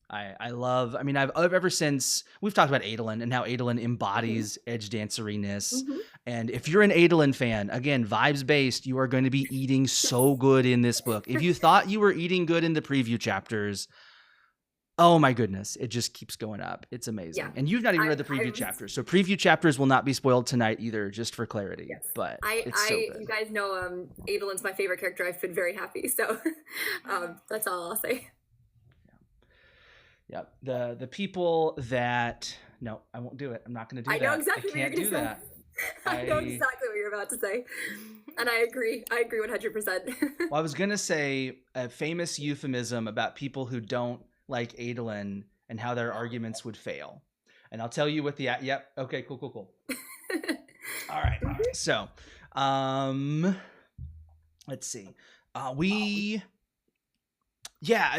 I love. I mean, I've ever since we've talked about Adolin and how Adolin embodies Edge Danceriness. And if you're an Adolin fan, again, vibes based, you are going to be eating so good in this book. If you thought you were eating good in the preview chapters, oh my goodness, it just keeps going up. It's amazing. Yeah. And you've not even read the preview chapters. So preview chapters will not be spoiled tonight either, just for clarity. Yes. But it's so good. You guys know Adolin's my favorite character. I've been very happy. So that's all I'll say. Yeah. The people that no, I won't do it. I'm not going to do that. I know exactly I can't do that. I know exactly what you're about to say. And I agree. I agree 100%. Well, I was going to say a famous euphemism about people who don't like Adolin and how their arguments would fail. And I'll tell you what the yep. Okay, cool. All right. So, let's see.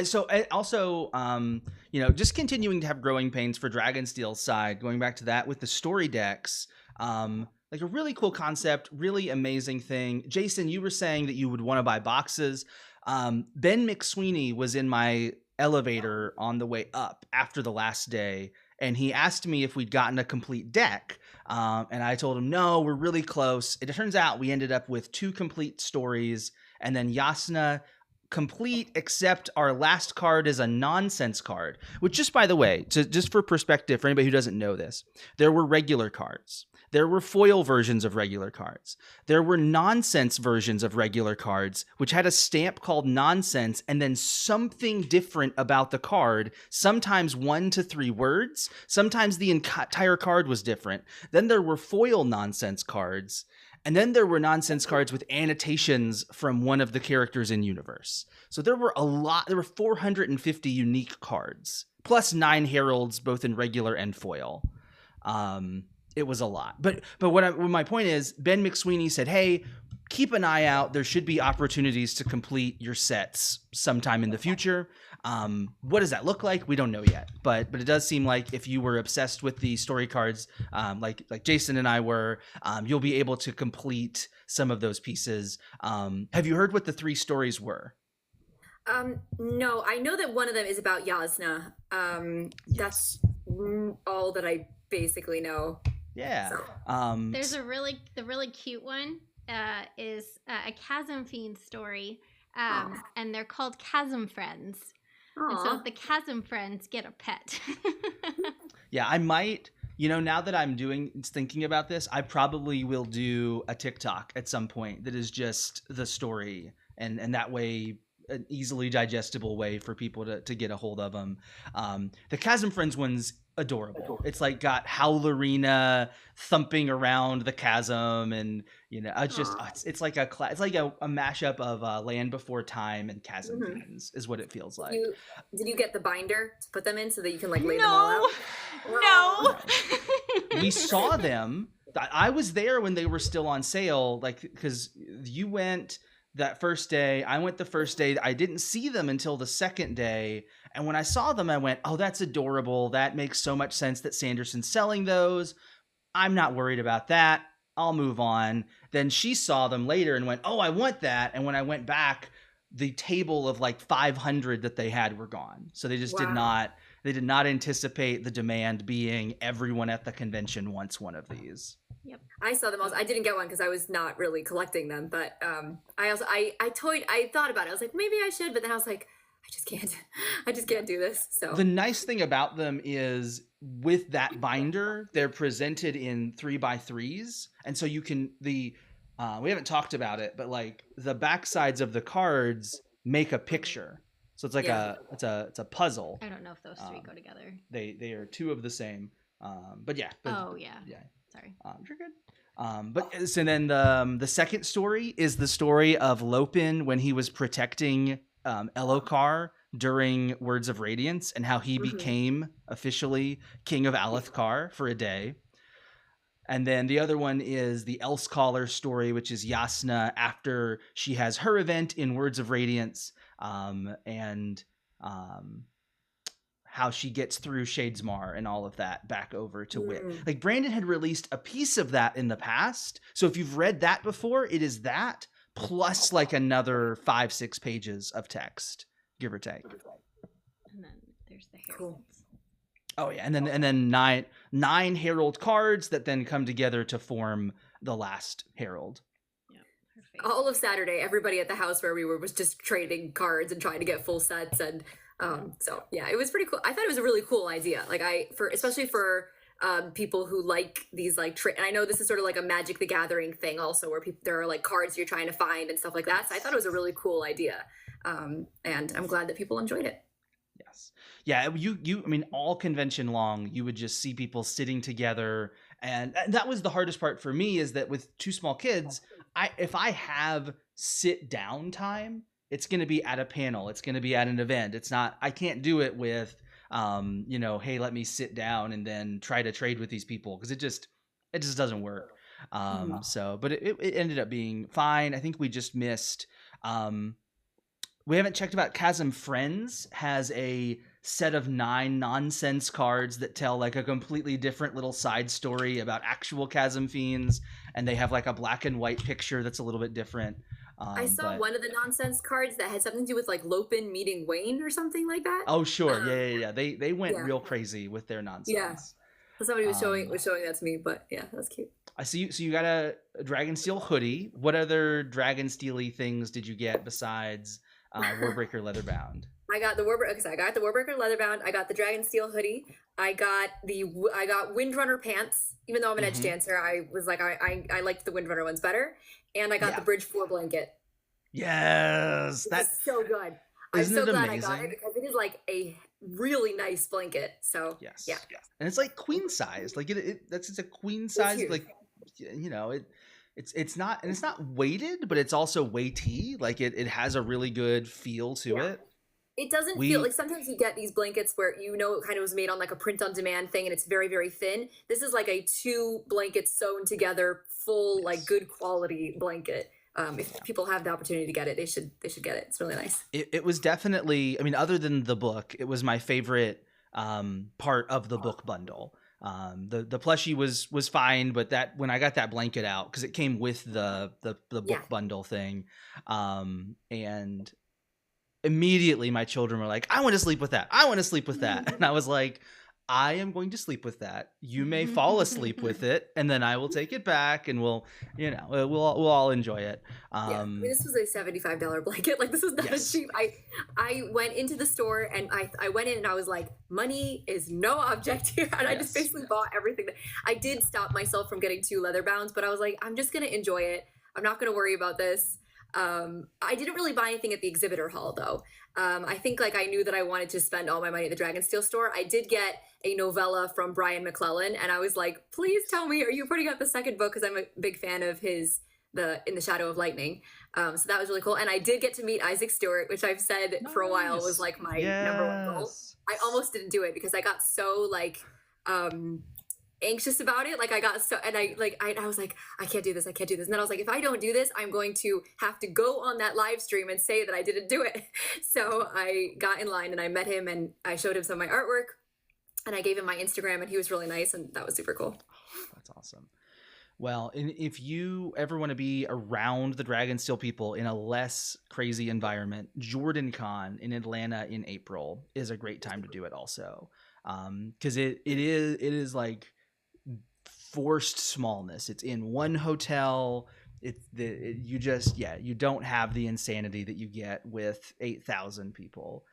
So also, just continuing to have growing pains for Dragonsteel's side, going back to that with the story decks, like a really cool concept, really amazing thing. Jason, you were saying that you would want to buy boxes. Ben McSweeney was in my elevator on the way up after the last day, and he asked me if we'd gotten a complete deck, and I told him no, we're really close. It turns out we ended up with 2 complete stories, and then Yasna complete, except our last card is a nonsense card, which, just by the way, just for perspective for anybody who doesn't know this, there were regular cards. There were foil versions of regular cards. There were nonsense versions of regular cards, which had a stamp called nonsense and then something different about the card, sometimes 1 to 3 words. Sometimes the entire card was different. Then there were foil nonsense cards. And then there were nonsense cards with annotations from one of the characters in universe. So there were 450 unique cards, plus 9 heralds, both in regular and foil. It was a lot. But what my point is, Ben McSweeney said, hey, keep an eye out. There should be opportunities to complete your sets sometime in the future. What does that look like? We don't know yet. But it does seem like if you were obsessed with the story cards, like Jason and I were, you'll be able to complete some of those pieces. Have you heard what the 3 stories were? No, I know that one of them is about Yasna. That's all that I basically know. Yeah. So. There's the really cute one is a Chasm Fiend story, and they're called Chasm Friends. Aww. And so the Chasm Friends get a pet. Yeah, I might. Now that I'm thinking about this, I probably will do a TikTok at some point that is just the story, and that way, an easily digestible way for people to get a hold of them. The Chasm Friends one's adorable. It's like got Howlerina thumping around the chasm, and it's just it's like a mashup of Land Before Time and Chasm Fiends is what it feels like. Did you get the binder to put them in so that you can lay them all out? No. We saw them. I was there when they were still on sale, because you went that first day. I went the first day. I didn't see them until the second day. And when I saw them, I went, oh, that's adorable. That makes so much sense that Sanderson's selling those. I'm not worried about that. I'll move on. Then she saw them later and went, oh, I want that. And when I went back, the table of 500 that they had were gone. So they just did not anticipate the demand being everyone at the convention wants one of these. Yep. I saw them also. I didn't get one because I was not really collecting them, but I thought about it. I was like, maybe I should, but then I was like, I just can't do this. So the nice thing about them is with that binder, they're presented in 3x3s. And so you can, we haven't talked about it, but the back sides of the cards make a picture. So it's like it's a puzzle. I don't know if those 3 go together. They are 2 of the same. But yeah. Yeah. Sorry. You're good. But so then the second story is the story of Lopin when he was protecting Elokar during Words of Radiance, and how he became officially King of Alethkar for a day. And then the other one is the Else Caller story, which is Yasna after she has her event in Words of Radiance, and how she gets through Shadesmar and all of that back over to Wit. Like Brandon had released a piece of that in the past. So if you've read that before, it is that plus like another 5-6 pages of text, give or take. And then there's the heralds. Oh yeah, and then nine herald cards that then come together to form the last herald. All of Saturday, everybody at the house where we were was just trading cards and trying to get full sets, and so yeah, it was pretty cool. I thought it was a really cool idea. Like especially for people who like these like and I know this is sort of like a Magic the Gathering thing also, where there are like cards you're trying to find and stuff like that. So I thought it was a really cool idea, and I'm glad that people enjoyed it. Yes. Yeah, I mean, all convention long, you would just see people sitting together, and that was the hardest part for me, is that with 2 small kids, if I have sit down time, it's going to be at a panel, it's going to be at an event. It's not, I can't do it with hey, let me sit down and then try to trade with these people, because it just doesn't work. But it ended up being fine. I think we just missed we haven't checked about Chasm Friends has a set of 9 nonsense cards that tell like a completely different little side story about actual Chasm Fiends, and they have like a black and white picture that's a little bit different. I saw one of the nonsense cards that had something to do with like Lopin meeting Wayne or something like that. Oh sure, yeah. They went real crazy with their nonsense. Yeah, somebody was showing that to me, but yeah, that's cute. I see. So you got a Dragonsteel hoodie. What other Dragonsteel-y things did you get besides Warbreaker Leatherbound? I got the Warbreaker Leatherbound. I got the Dragonsteel hoodie. I got Windrunner pants. Even though I'm an edge dancer, I was like, I liked the Windrunner ones better. And I got the Bridge 4 blanket. Yes, that's so good. I'm so glad I got it, because it is like a really nice blanket. So yes, and it's like queen size. Like it's a queen size. Like it's not weighted, but it's also weighty. Like it has a really good feel to it. It doesn't feel like, sometimes you get these blankets where it kind of was made on like a print on demand thing, and it's very, very thin. This is like a 2 blankets sewn together, full like good quality blanket. If people have the opportunity to get it, they should get it. It's really nice. It was definitely, I mean, other than the book, it was my favorite part of the book bundle. The plushie was fine, but that when I got that blanket out, because it came with the book bundle thing, and immediately my children were like, I want to sleep with that. And I was like, I am going to sleep with that. You may fall asleep with it, and then I will take it back, and we'll all enjoy it. I mean, this was a $75 blanket. Like, this was not cheap. I went into the store, and I went in and I was like, money is no object here. And I just basically bought everything. I did stop myself from getting 2 leather bounds, but I was like, I'm just going to enjoy it. I'm not going to worry about this. I didn't really buy anything at the exhibitor hall, though. I think like I knew that I wanted to spend all my money at the Dragonsteel store. I did get a novella from Brian McClellan, and I was like, please tell me, are you putting out the second book? Because I'm a big fan of his In the Shadow of Lightning. So that was really cool. And I did get to meet Isaac Stewart, which I've said for a while was like my number 1 goal. I almost didn't do it because I got so like anxious about it. Like I got so, and I was like, I can't do this. And then I was like, if I don't do this, I'm going to have to go on that live stream and say that I didn't do it. So I got in line and I met him, and I showed him some of my artwork, and I gave him my Instagram, and he was really nice, and that was super cool. That's awesome. Well, if you ever want to be around the Dragonsteel people in a less crazy environment, JordanCon in Atlanta in April is a great time to do it also. Because it is like forced smallness. It's in one hotel. You don't have the insanity that you get with 8,000 people.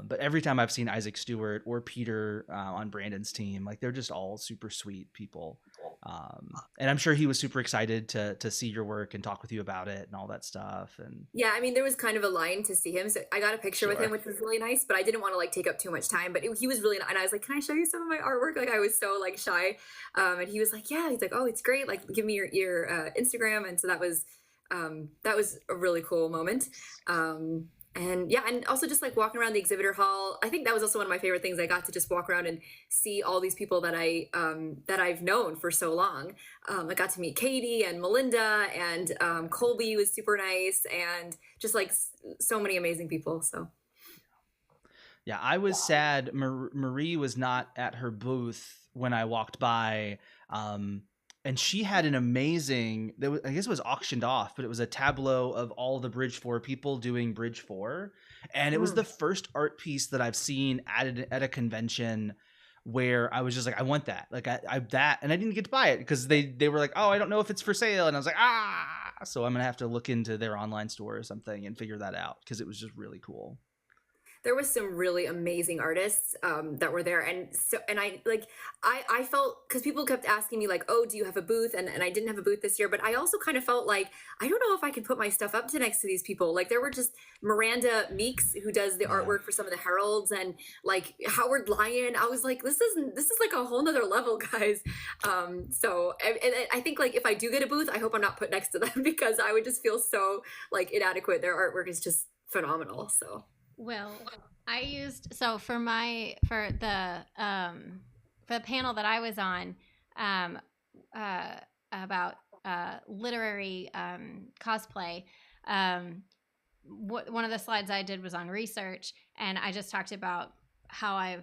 But every time I've seen Isaac Stewart or Peter on Brandon's team, like they're just all super sweet people. And I'm sure he was super excited to see your work and talk with you about it and all that stuff. And yeah, I mean, there was kind of a line to see him, so I got a picture with him, which was really nice, but I didn't want to like take up too much time. But he was really, and I was like, can I show you some of my artwork? Like I was so like shy, and he was like, yeah. He's like, oh, it's great. Like, give me your Instagram. And so that was a really cool moment. And yeah, and also just like walking around the exhibitor hall. I think that was also one of my favorite things. I got to just walk around and see all these people that I've known for so long. I got to meet Katie and Melinda, and Colby was super nice, and just like so many amazing people. So Yeah, I was sad Marie was not at her booth when I walked by. And she had an amazing, I guess it was auctioned off, but it was a tableau of all the Bridge 4 people doing Bridge 4. And it was the first art piece that I've seen at a convention where I was just like, I want that. Like I that, and I didn't get to buy it because they were like, oh, I don't know if it's for sale. And I was like, so I'm going to have to look into their online store or something and figure that out because it was just really cool. There was some really amazing artists that were there, and I felt, because people kept asking me like, oh, do you have a booth? And I didn't have a booth this year, but I also kind of felt like I don't know if I can put my stuff up to next to these people. Like there were just Miranda Meeks, who does the artwork for some of the heralds, and like Howard Lyon. I was like, this is like a whole nother level, guys. So I think like if I do get a booth, I hope I'm not put next to them because I would just feel so like inadequate. Their artwork is just phenomenal. So. Well, I used for the panel that I was on about literary cosplay. One of the slides I did was on research, and I just talked about how I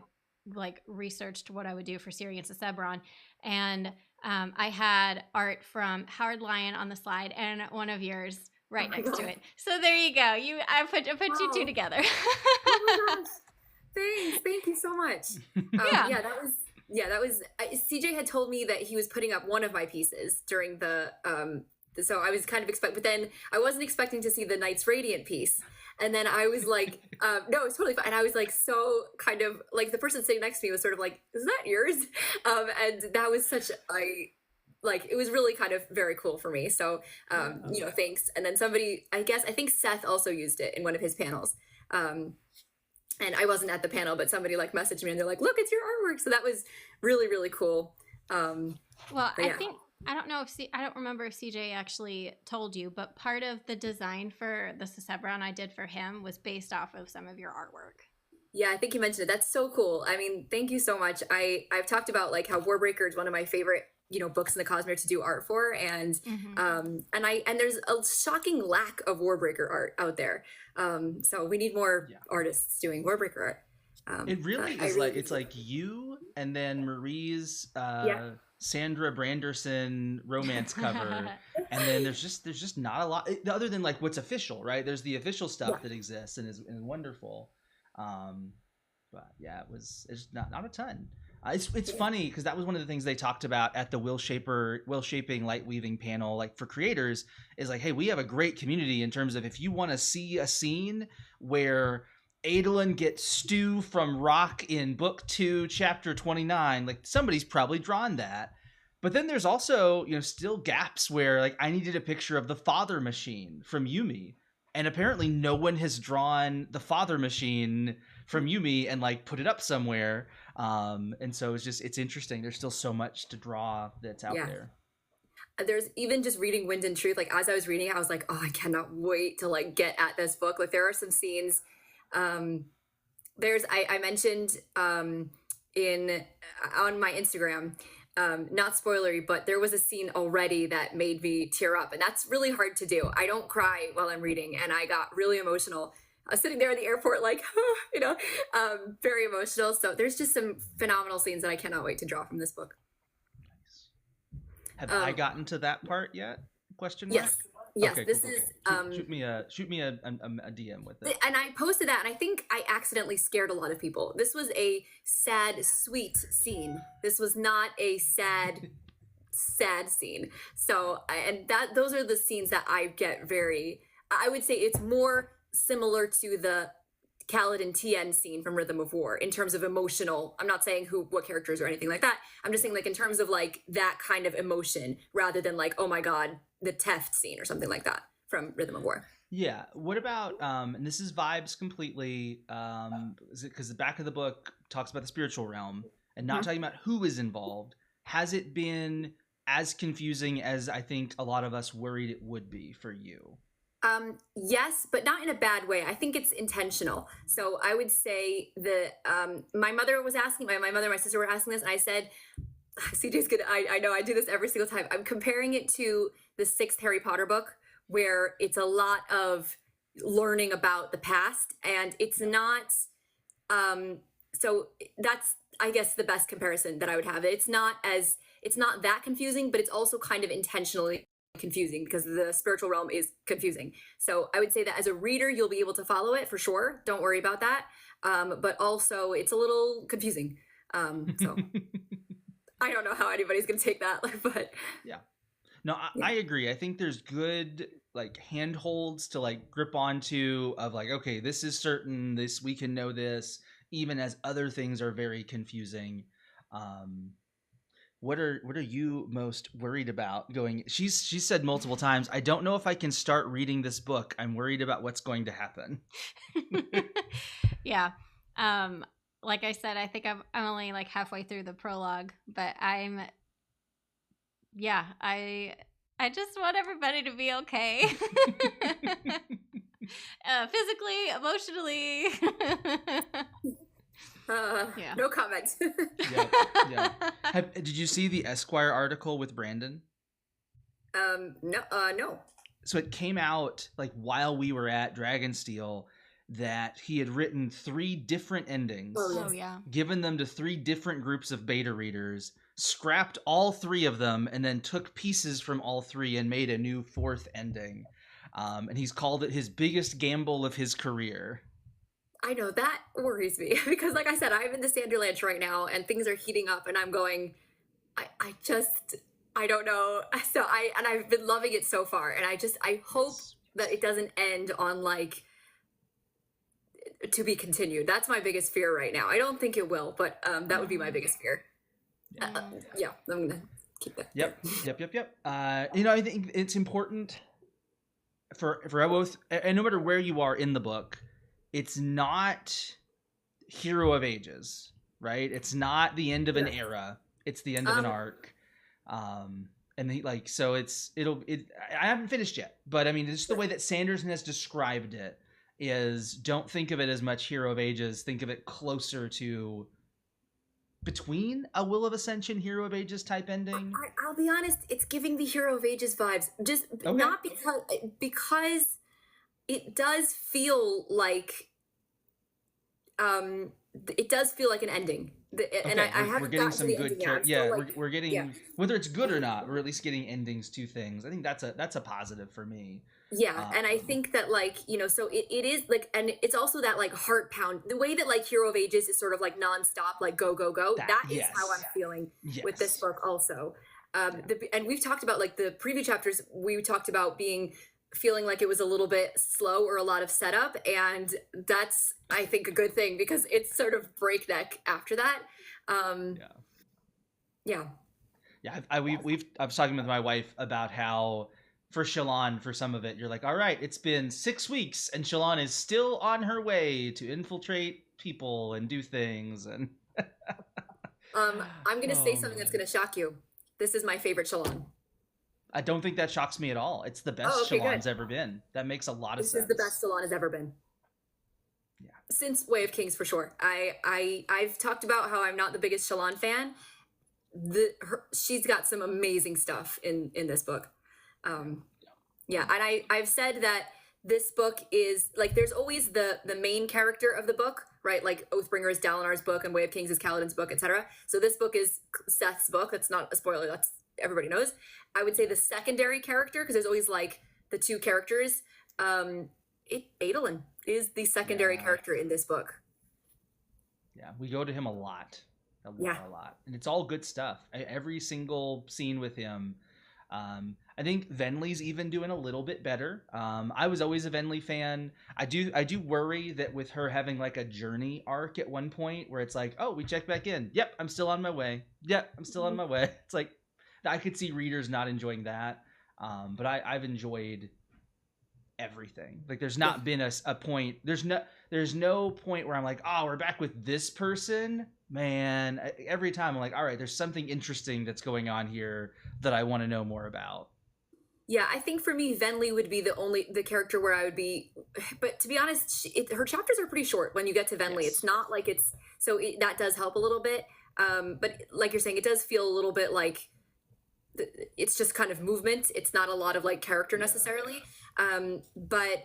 like researched what I would do for Sirius and Sebron, and I had art from Howard Lyon on the slide and one of yours right next to it. So there you go. I put you two together. Oh my gosh. Thanks. Thank you so much. That was CJ had told me that he was putting up one of my pieces during the so I was kind of but then I wasn't expecting to see the Knights Radiant piece. And then I was like, no, it's totally fine. And I was like, so kind of like the person sitting next to me was sort of like, is that yours? And that was it was really kind of very cool for me. So, thanks. And then I think Seth also used it in one of his panels. And I wasn't at the panel, but somebody like messaged me and they're like, look, it's your artwork. So that was really, really cool. I don't know I don't remember if CJ actually told you, but part of the design for the Sebron I did for him was based off of some of your artwork. Yeah, I think you mentioned it. That's so cool. I mean, thank you so much. I've talked about like how Warbreaker is one of my favorite books in the Cosmere to do art for, and and there's a shocking lack of Warbreaker art out there. So we need more artists doing Warbreaker art. It really is it's like you and then Marie's Sandra Branderson romance cover, and then there's just not a lot other than like what's official, right? There's the official stuff that exists and is wonderful. But yeah, it's not a ton. It's funny because that was one of the things they talked about at the will shaping light weaving panel, like for creators, is like, hey, we have a great community in terms of if you want to see a scene where Adolin gets stew from rock in book 2 chapter 29, like somebody's probably drawn that. But then there's also still gaps where like I needed a picture of the father machine from Yumi, and apparently no one has drawn the father machine from Yumi and like put it up somewhere. And so it's interesting. There's still so much to draw that's out there. There's even just reading Wind and Truth. Like as I was reading it, I was like, oh, I cannot wait to like get at this book. Like there are some scenes. I mentioned on my Instagram, not spoilery, but there was a scene already that made me tear up, and that's really hard to do. I don't cry while I'm reading, and I got really emotional. I was sitting there in the airport, like, very emotional. So there's just some phenomenal scenes that I cannot wait to draw from this book. Nice. Have I gotten to that part yet? Question mark? Yes. Okay, this cool. is shoot me a DM with it. And I posted that, and I think I accidentally scared a lot of people. This was a sad, sweet scene. This was not a sad scene. So, and those are the scenes that I get I would say it's more similar to the Kaladin Tien scene from Rhythm of War in terms of emotional. I'm not saying what characters or anything like that. I'm just saying like in terms of like that kind of emotion rather than like, oh my God, the Teft scene or something like that from Rhythm of War. Yeah. What about, and this is vibes completely, because the back of the book talks about the spiritual realm and not talking about who is involved. Has it been as confusing as I think a lot of us worried it would be for you? Yes, but not in a bad way. I think it's intentional. So I would say that my mother was asking, my mother and my sister were asking this, and I said, CJ's good. I know I do this every single time. I'm comparing it to the sixth Harry Potter book, where it's a lot of learning about the past, and it's not. So that's, I guess, the best comparison that I would have. It's not that confusing, but it's also kind of intentionally confusing because the spiritual realm is confusing. So I would say that as a reader, you'll be able to follow it for sure. Don't worry about that. But also, it's a little confusing. So. I don't know how anybody's gonna take that, but yeah. No, I agree. I think there's good like handholds to like grip onto of like, okay, this is certain, this we can know this, even as other things are very confusing. What are you most worried about going? She said multiple times, I don't know if I can start reading this book. I'm worried about what's going to happen. Yeah. Like I said, I think I'm only like halfway through the prologue, but I just want everybody to be okay. Physically, emotionally. Yeah. No comment. Yeah. Did you see the Esquire article with Brandon? No. So it came out like while we were at Dragonsteel that he had written 3 different endings. Oh yeah. Given them to 3 different groups of beta readers, scrapped all 3 of them, and then took pieces from all 3 and made a new 4th ending. And he's called it his biggest gamble of his career. I know, that worries me because, like I said, I'm in the Sanderlanche right now, and things are heating up, and I'm going, I don't know. So I've been loving it so far, and I hope that it doesn't end on like to be continued. That's my biggest fear right now. I don't think it will, but that would be my biggest fear. Yeah, I'm gonna keep that. Yep. I think it's important for both, and no matter where you are in the book, it's not Hero of Ages, right? It's not the end of an era. It's the end of an arc. And so I haven't finished yet, but I mean, it's the way that Sanderson has described it is don't think of it as much Hero of Ages. Think of it closer to between a Will of Ascension, Hero of Ages type ending. I'll be honest, it's giving the Hero of Ages vibes. Just not because it does feel like it does feel like an ending. And I haven't gotten to the ending yet. Yeah, we're getting whether it's good or not, we're at least getting endings to things. I think that's a positive for me. Yeah, and I think that so it is like, and it's also that like heart pound, the way that like Hero of Ages is sort of like nonstop, like go go go. That is how I'm feeling with this book also. And we've talked about like the preview chapters. We talked about feeling like it was a little bit slow or a lot of setup, and that's, I think, a good thing because it's sort of breakneck after that. I was talking with my wife about how for Shallan, for some of it, you're like, all right, it's been 6 weeks and Shallan is still on her way to infiltrate people and do things. And I'm gonna say something that's gonna shock you. This is my favorite Shallan. I don't think that shocks me at all. It's the best Shallan's ever been. That makes a lot of sense. This is the best Shallan has ever been. Yeah. Since Way of Kings, for sure. I've talked about how I'm not the biggest Shallan fan. She's got some amazing stuff in this book. And I've said that this book is like, there's always the main character of the book, right? Like Oathbringer is Dalinar's book and Way of Kings is Kaladin's book, etc. So this book is Seth's book. That's not a spoiler. That's, everybody knows. I would say the secondary character, because there's always like the 2 characters. Adolin is the secondary character in this book. Yeah, we go to him a lot, and it's all good stuff. Every single scene with him. I think Venli's even doing a little bit better. I was always a Venli fan. I do worry that with her having like a journey arc at one point where it's like, oh, we check back in. Yep, I'm still on my way. Yep, I'm still on my way. It's like, I could see readers not enjoying that. But I've enjoyed everything. Like there's not been a point. There's no point where I'm like, oh, we're back with this person. Man, every time I'm like, all right, there's something interesting that's going on here that I want to know more about. Yeah, I think for me, Venli would be the character where I would be. But to be honest, her chapters are pretty short when you get to Venli. Yes. It's not like that does help a little bit. But like you're saying, it does feel a little bit like it's just kind of movement. It's not a lot of like character necessarily. But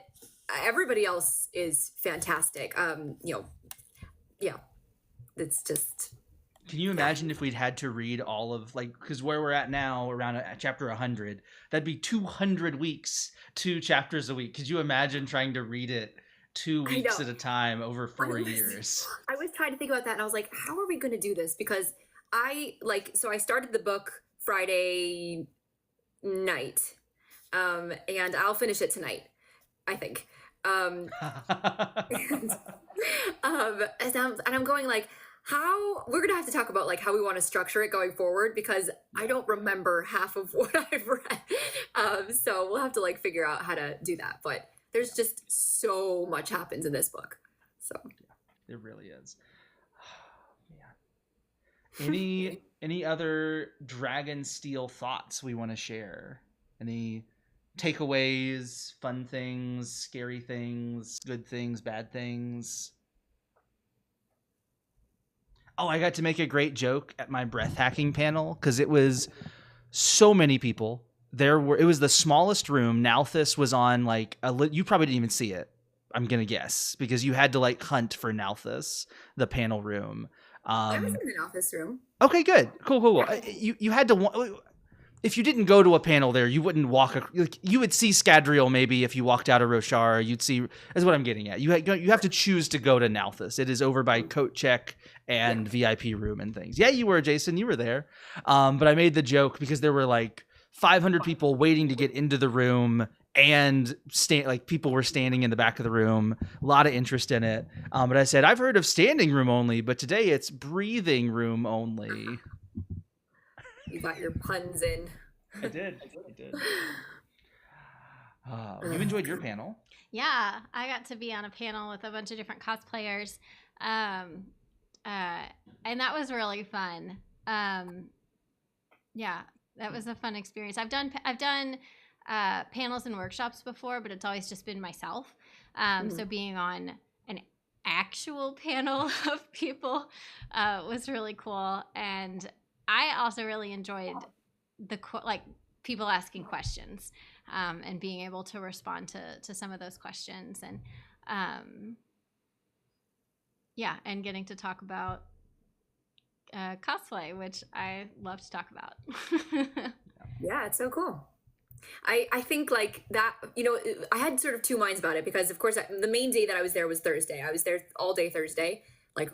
everybody else is fantastic. Yeah, it's just. Can you imagine if we'd had to read all of, like, because where we're at now, around chapter 100, that'd be 200 weeks, 2 chapters a week. Could you imagine trying to read it 2 weeks at a time over 4 years? I was trying to think about that, and I was like, how are we going to do this? Because I started the book Friday night, and I'll finish it tonight, I think. And I'm going like, how we're gonna have to talk about like how we want to structure it going forward, because I don't remember half of what I've read. So we'll have to like figure out how to do that. But there's just so much happens in this book. So yeah, it really is. Man. Any other Dragonsteel thoughts we want to share? Any takeaways, fun things, scary things, good things, bad things? Oh, I got to make a great joke at my breath hacking panel because it was so many people. It was the smallest room. Nalthis was on like you probably didn't even see it, I'm gonna guess, because you had to like hunt for Nalthis, the panel room. I was in the Nalthis room. Okay, good, cool. You had to. If you didn't go to a panel there, you wouldn't walk. You would see Scadrial maybe if you walked out of Roshar. You'd see. Is what I'm getting at. You have to choose to go to Nalthis. It is over by Coat Check and VIP room and things. Yeah, you were, Jason. You were there. But I made the joke because there were like 500 people waiting to get into the room, and people were standing in the back of the room. A lot of interest in it. But I said I've heard of standing room only, but today it's breathing room only. You got your puns in. I did. You enjoyed your panel. Yeah, I got to be on a panel with a bunch of different cosplayers, and that was really fun. Yeah, that was a fun experience. I've done panels and workshops before, but it's always just been myself. So being on an actual panel of people was really cool, and I also really enjoyed the people asking questions and being able to respond to some of those questions, and and getting to talk about cosplay, which I love to talk about. Yeah, it's so cool. I think like that, I had sort of two minds about it, because of course the main day that I was there was Thursday. I was there all day Thursday. And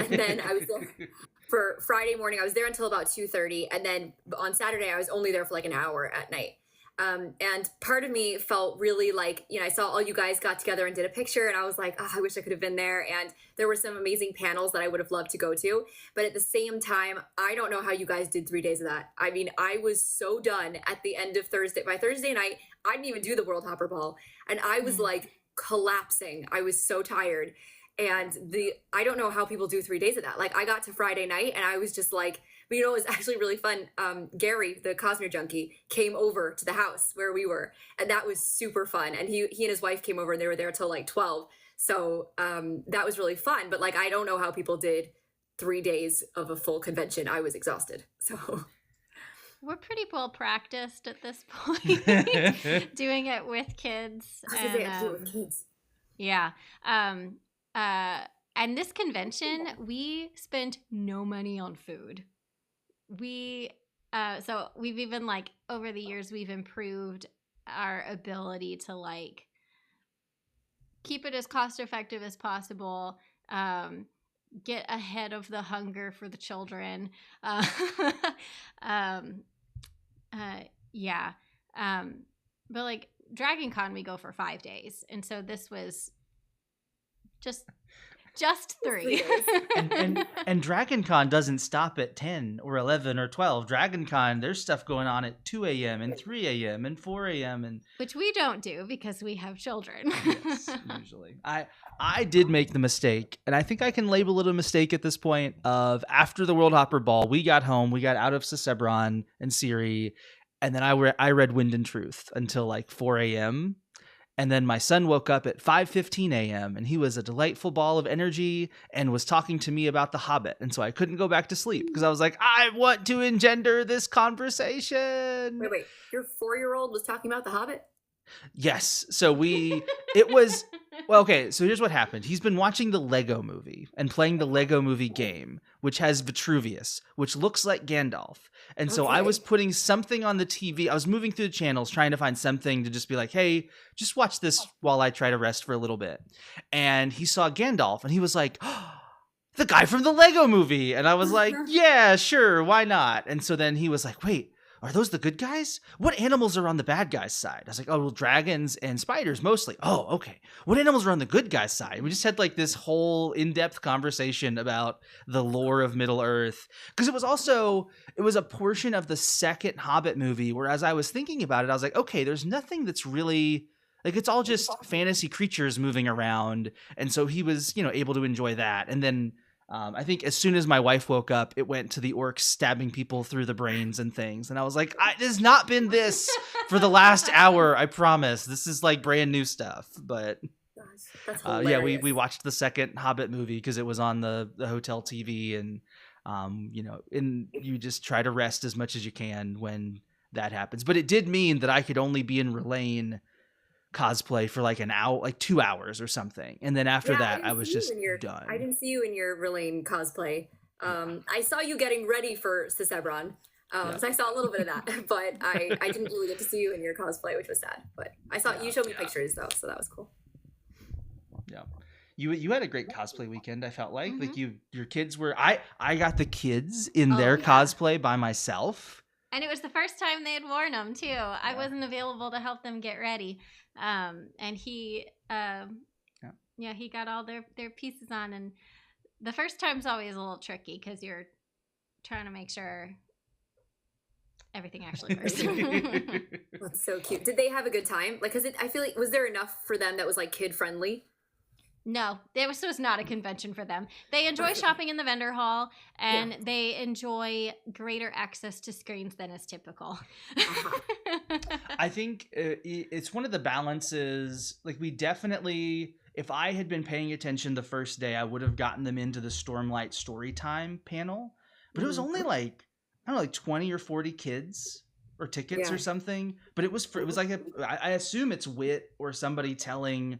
then I was there for Friday morning. I was there until about 2:30, and then on Saturday I was only there for like an hour at night. And part of me felt really like, I saw all you guys got together and did a picture, and I was like, oh, I wish I could have been there. And there were some amazing panels that I would have loved to go to. But at the same time, I don't know how you guys did 3 days of that. I mean, I was so done at the end of Thursday. By Thursday night, I didn't even do the World Hopper Ball. And I was like collapsing. I was so tired. And I don't know how people do 3 days of that. Like, I got to Friday night and I was just like, but it was actually really fun. Gary, the Cosmere junkie, came over to the house where we were, and that was super fun. And he and his wife came over, and they were there till like 12. So that was really fun. But like, I don't know how people did 3 days of a full convention. I was exhausted. So we're pretty well practiced at this point, doing it with kids. Yeah. And this convention, we spent no money on food. So we've even like over the years, we've improved our ability to like keep it as cost effective as possible, get ahead of the hunger for the children. But like DragonCon, we go for 5 days. And so this was just 3. and DragonCon doesn't stop at 10 or 11 or 12. DragonCon, there's stuff going on at 2 a.m. and 3 a.m. and 4 a.m. and which we don't do because we have children. Yes, usually. I did make the mistake, and I think I can label it a mistake at this point, of after the World Hopper Ball, we got home, we got out of Sesebron and Siri, And then I read Wind and Truth until like 4 a.m. And then my son woke up at 5:15 a.m. and he was a delightful ball of energy and was talking to me about The Hobbit. And so I couldn't go back to sleep because I was like, I want to engender this conversation. Wait. Your 4-year-old was talking about The Hobbit? Yes. So it was, well, okay. So here's what happened. He's been watching the Lego movie and playing the Lego movie game, which has Vitruvius, which looks like Gandalf. And so I was putting something on the TV. I was moving through the channels trying to find something to just be like, hey, just watch this while I try to rest for a little bit. And he saw Gandalf and he was like, oh, the guy from the Lego movie. And I was like, yeah, sure. Why not? And so then he was like, wait, are those the good guys? What animals are on the bad guys' side? I was like, oh, well, dragons and spiders mostly. Oh, okay. What animals are on the good guys' side? We just had like this whole in-depth conversation about the lore of Middle Earth. Because it was a portion of the second Hobbit movie where as I was thinking about it, I was like, okay, there's nothing that's really, like, it's all just fantasy creatures moving around. And so he was, able to enjoy that. And then I think as soon as my wife woke up, it went to the orcs stabbing people through the brains and things. And I was like, it has not been this for the last hour. I promise. This is like brand new stuff. But that's we watched the second Hobbit movie because it was on the hotel TV. And, and you just try to rest as much as you can when that happens. But it did mean that I could only be in Relaine cosplay for like an hour, like 2 hours or something, and then after that I was just done. I didn't see you in your Relaine cosplay. I saw you getting ready for Cicebron, so I saw a little bit of that, but I didn't really get to see you in your cosplay, which was sad. But I saw you showed me pictures though, so that was cool. Yeah, you had a great cosplay weekend. I felt like your kids were. I got the kids in their cosplay by myself. And it was the first time they had worn them too. I wasn't available to help them get ready. And he he got all their pieces on, and the first time's always a little tricky because you're trying to make sure everything actually works. That's so cute. Did they have a good time? Like, I feel like, was there enough for them that was like kid friendly? No, this was not a convention for them. They enjoy shopping in the vendor hall, and they enjoy greater access to screens than is typical. I think it's one of the balances. Like, we definitely, if I had been paying attention the first day, I would have gotten them into the Stormlight Storytime panel. But it was only like, I don't know, like 20 or 40 kids or tickets or something. But it was like, I assume it's Wit or somebody telling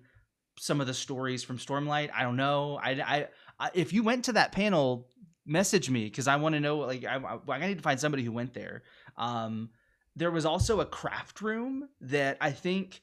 some of the stories from Stormlight. I don't know. I if you went to that panel, message me because I want to know. Like, I need to find somebody who went there. There was also a craft room that I think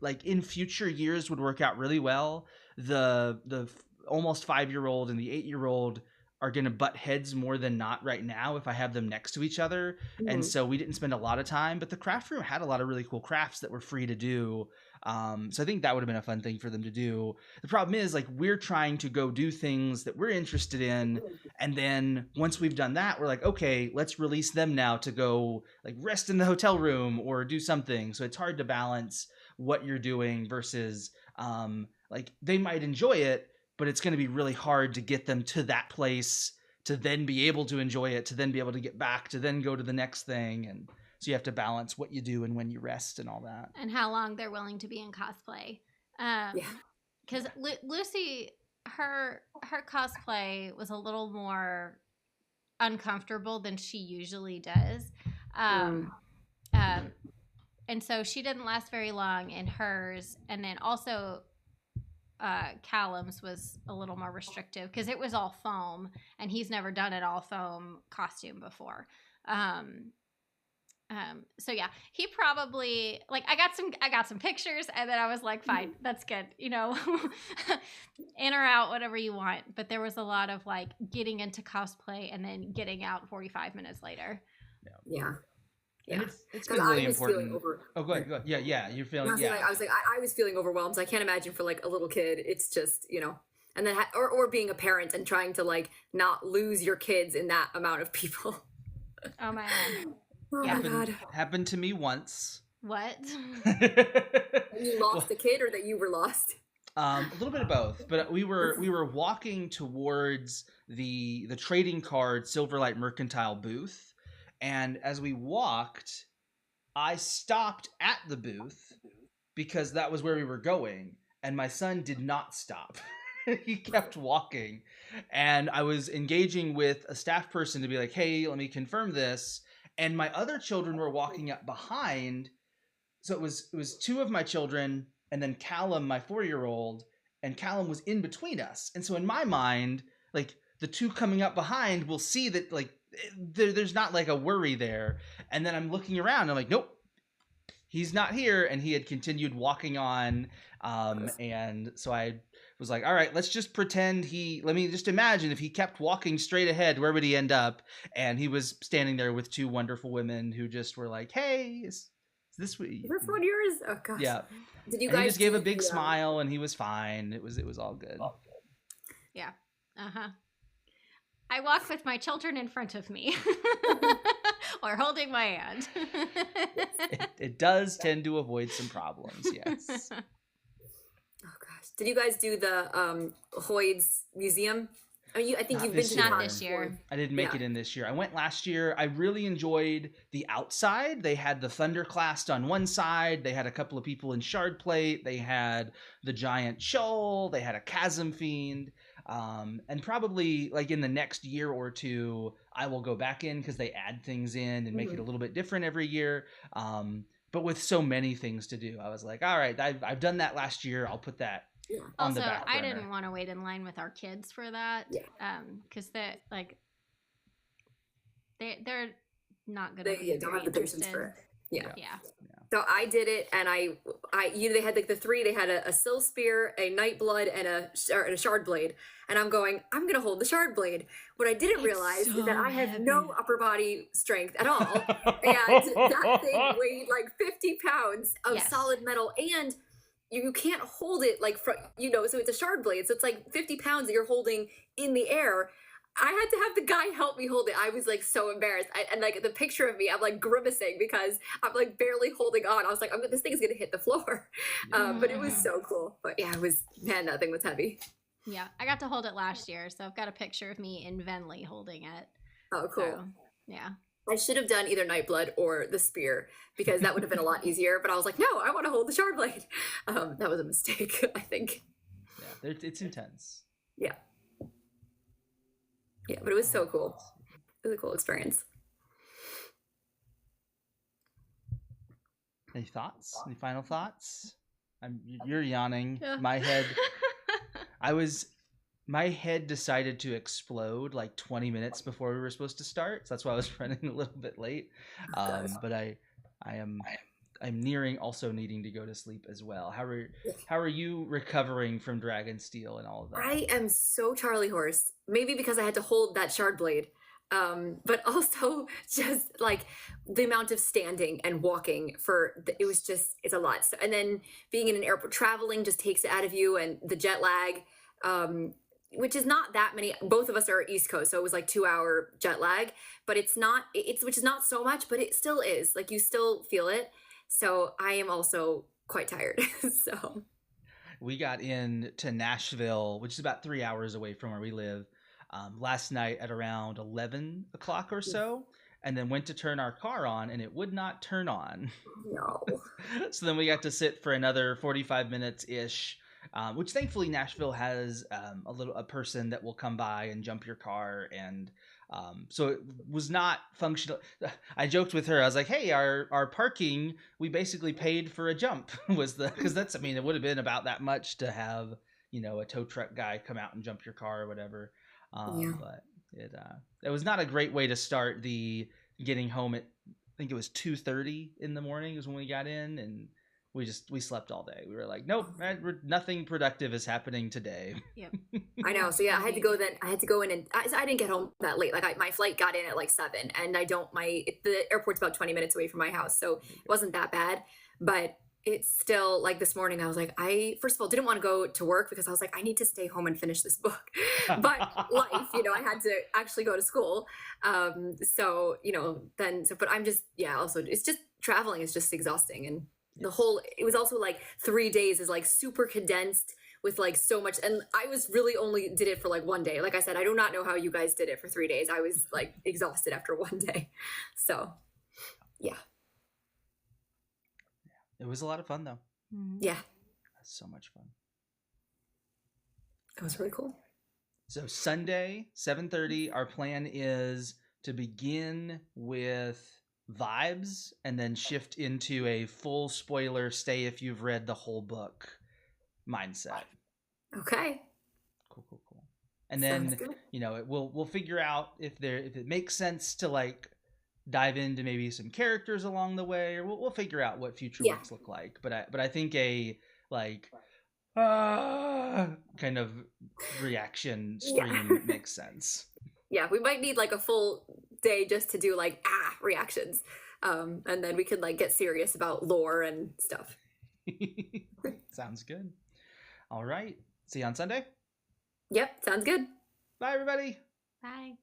like in future years would work out really well. The almost 5-year-old and the 8-year-old are going to butt heads more than not right now if I have them next to each other. And so we didn't spend a lot of time, but the craft room had a lot of really cool crafts that were free to do. So I think that would have been a fun thing for them to do. The problem is, like, we're trying to go do things that we're interested in. And then once we've done that, we're like, okay, let's release them now to go like rest in the hotel room or do something. So it's hard to balance what you're doing versus, like, they might enjoy it, but it's going to be really hard to get them to that place to then be able to enjoy it, to then be able to get back, to then go to the next thing. And so you have to balance what you do and when you rest and all that. And how long they're willing to be in cosplay. Because Lucy, her cosplay was a little more uncomfortable than she usually does. And so she didn't last very long in hers. And then also Callum's was a little more restrictive because it was all foam, and he's never done an all foam costume before. So yeah, he probably, like, I got some pictures, and then I was like, fine, that's good, in or out, whatever you want. But there was a lot of like getting into cosplay and then getting out 45 minutes later. Yeah. And it's been really important. Oh, go ahead. Yeah. You're feeling. I was like, I was feeling overwhelmed. So I can't imagine for like a little kid. It's just, and then or being a parent and trying to like not lose your kids in that amount of people. Oh my god. Oh my god. Happened to me once. What? You lost a kid, or that you were lost? A little bit of both, but we were walking towards the trading card Silverlight Mercantile booth. And as we walked, I stopped at the booth because that was where we were going, and my son did not stop. He kept walking, and I was engaging with a staff person to be like, hey, let me confirm this. And my other children were walking up behind. So it was two of my children and then Callum, my 4-year-old, and Callum was in between us. And so in my mind, like the two coming up behind will see that like there's not like a worry there. And then I'm looking around and I'm like, nope, he's not here. And he had continued walking on. And so I was like, all right, let's just pretend let me just imagine if he kept walking straight ahead, where would he end up? And he was standing there with two wonderful women who just were like, hey, is this one yours? Oh gosh. Yeah. Did you and guys? He just gave a big smile, and he was fine. It was all good. Yeah. I walk with my children in front of me, or holding my hand. It does tend to avoid some problems. Yes. Oh gosh. Did you guys do the Hoyd's museum? I mean, I think you've been to not this year. I didn't make it in this year. I went last year. I really enjoyed the outside. They had the Thunderclast on one side. They had a couple of people in Shardplate. They had the giant shoal. They had a chasm fiend. And probably like in the next year or two, I will go back in because they add things in and make it a little bit different every year. But with so many things to do, I was like, all right, I've done that last year. I'll put that on the back burner. I didn't want to wait in line with our kids for that. Because they're not gonna don't have the patience for it. Yeah. So I did it, and they had like the three. They had a Sill Spear, a Nightblood, and a Shard Blade. And I'm gonna hold the Shard Blade. What I didn't realize is that I have no upper body strength at all, and that thing weighed like 50 pounds of solid metal, and you can't hold it like so it's a Shard Blade, so it's like 50 pounds that you're holding in the air. I had to have the guy help me hold it. I was like so embarrassed. And like the picture of me, I'm like grimacing because I'm like barely holding on. I was like, this thing is going to hit the floor. But it was so cool. But yeah, that thing was heavy. Yeah, I got to hold it last year. So I've got a picture of me in Venley holding it. Oh, cool. So, yeah. I should have done either Nightblood or the Spear because that would have been a lot easier. But I was like, no, I want to hold the Shard Blade. That was a mistake, I think. Yeah, it's intense. Yeah. Yeah, but it was so cool. It was a cool experience. Any thoughts? Any final thoughts? You're yawning. Yeah. My head decided to explode like 20 minutes before we were supposed to start. So that's why I was running a little bit late. But I'm nearing also needing to go to sleep as well. How are you recovering from Dragonsteel and all of that? I am so Charlie horse. Maybe because I had to hold that Shard Blade. But also just like the amount of standing and walking it's a lot. So, and then being in an airport, traveling just takes it out of you, and the jet lag, which is not that many. Both of us are East Coast, so it was like 2-hour jet lag, but which is not so much, but it still is like you still feel it. So I am also quite tired. So we got into Nashville, which is about 3 hours away from where we live, last night at around 11 o'clock or so, and then went to turn our car on, and it would not turn on. No. So then we got to sit for another 45 minutes ish, which thankfully Nashville has a person that will come by and jump your car, and so it was not functional. I joked with her. I was like, "Hey, our parking, we basically paid for a jump." Because it would have been about that much to have a tow truck guy come out and jump your car or whatever. But it was not a great way to start the getting home at, I think it was 2:30 in the morning is when we got in, and we slept all day. We were like, nope, nothing productive is happening today. Yep. I know. So yeah, I had to go in, and I didn't get home that late. Like my flight got in at like 7, and the airport's about 20 minutes away from my house, so it wasn't that bad. But it's still like this morning I was like, I first of all didn't want to go to work because I was like, I need to stay home and finish this book. But life, I had to actually go to school. But I'm just, also it's just traveling is just exhausting, and it was also like 3 days is like super condensed with like so much, and I was really only did it for like 1 day. Like I said, I do not know how you guys did it for 3 days. I was like exhausted after 1 day. So yeah. It was a lot of fun though. Yeah, That's so much fun. it was really cool. So Sunday, 7:30, our plan is to begin with vibes and then shift into a full spoiler stay if you've read the whole book mindset. Okay. Cool. And then, Sounds good. you know, we'll figure out if it makes sense to like dive into maybe some characters along the way, or we'll figure out what future books look like. But I think a like kind of reaction stream makes sense. Yeah, we might need like a full day just to do like reactions. And then we could like get serious about lore and stuff. Sounds good. All right. See you on Sunday. Yep, sounds good. Bye, everybody. Bye.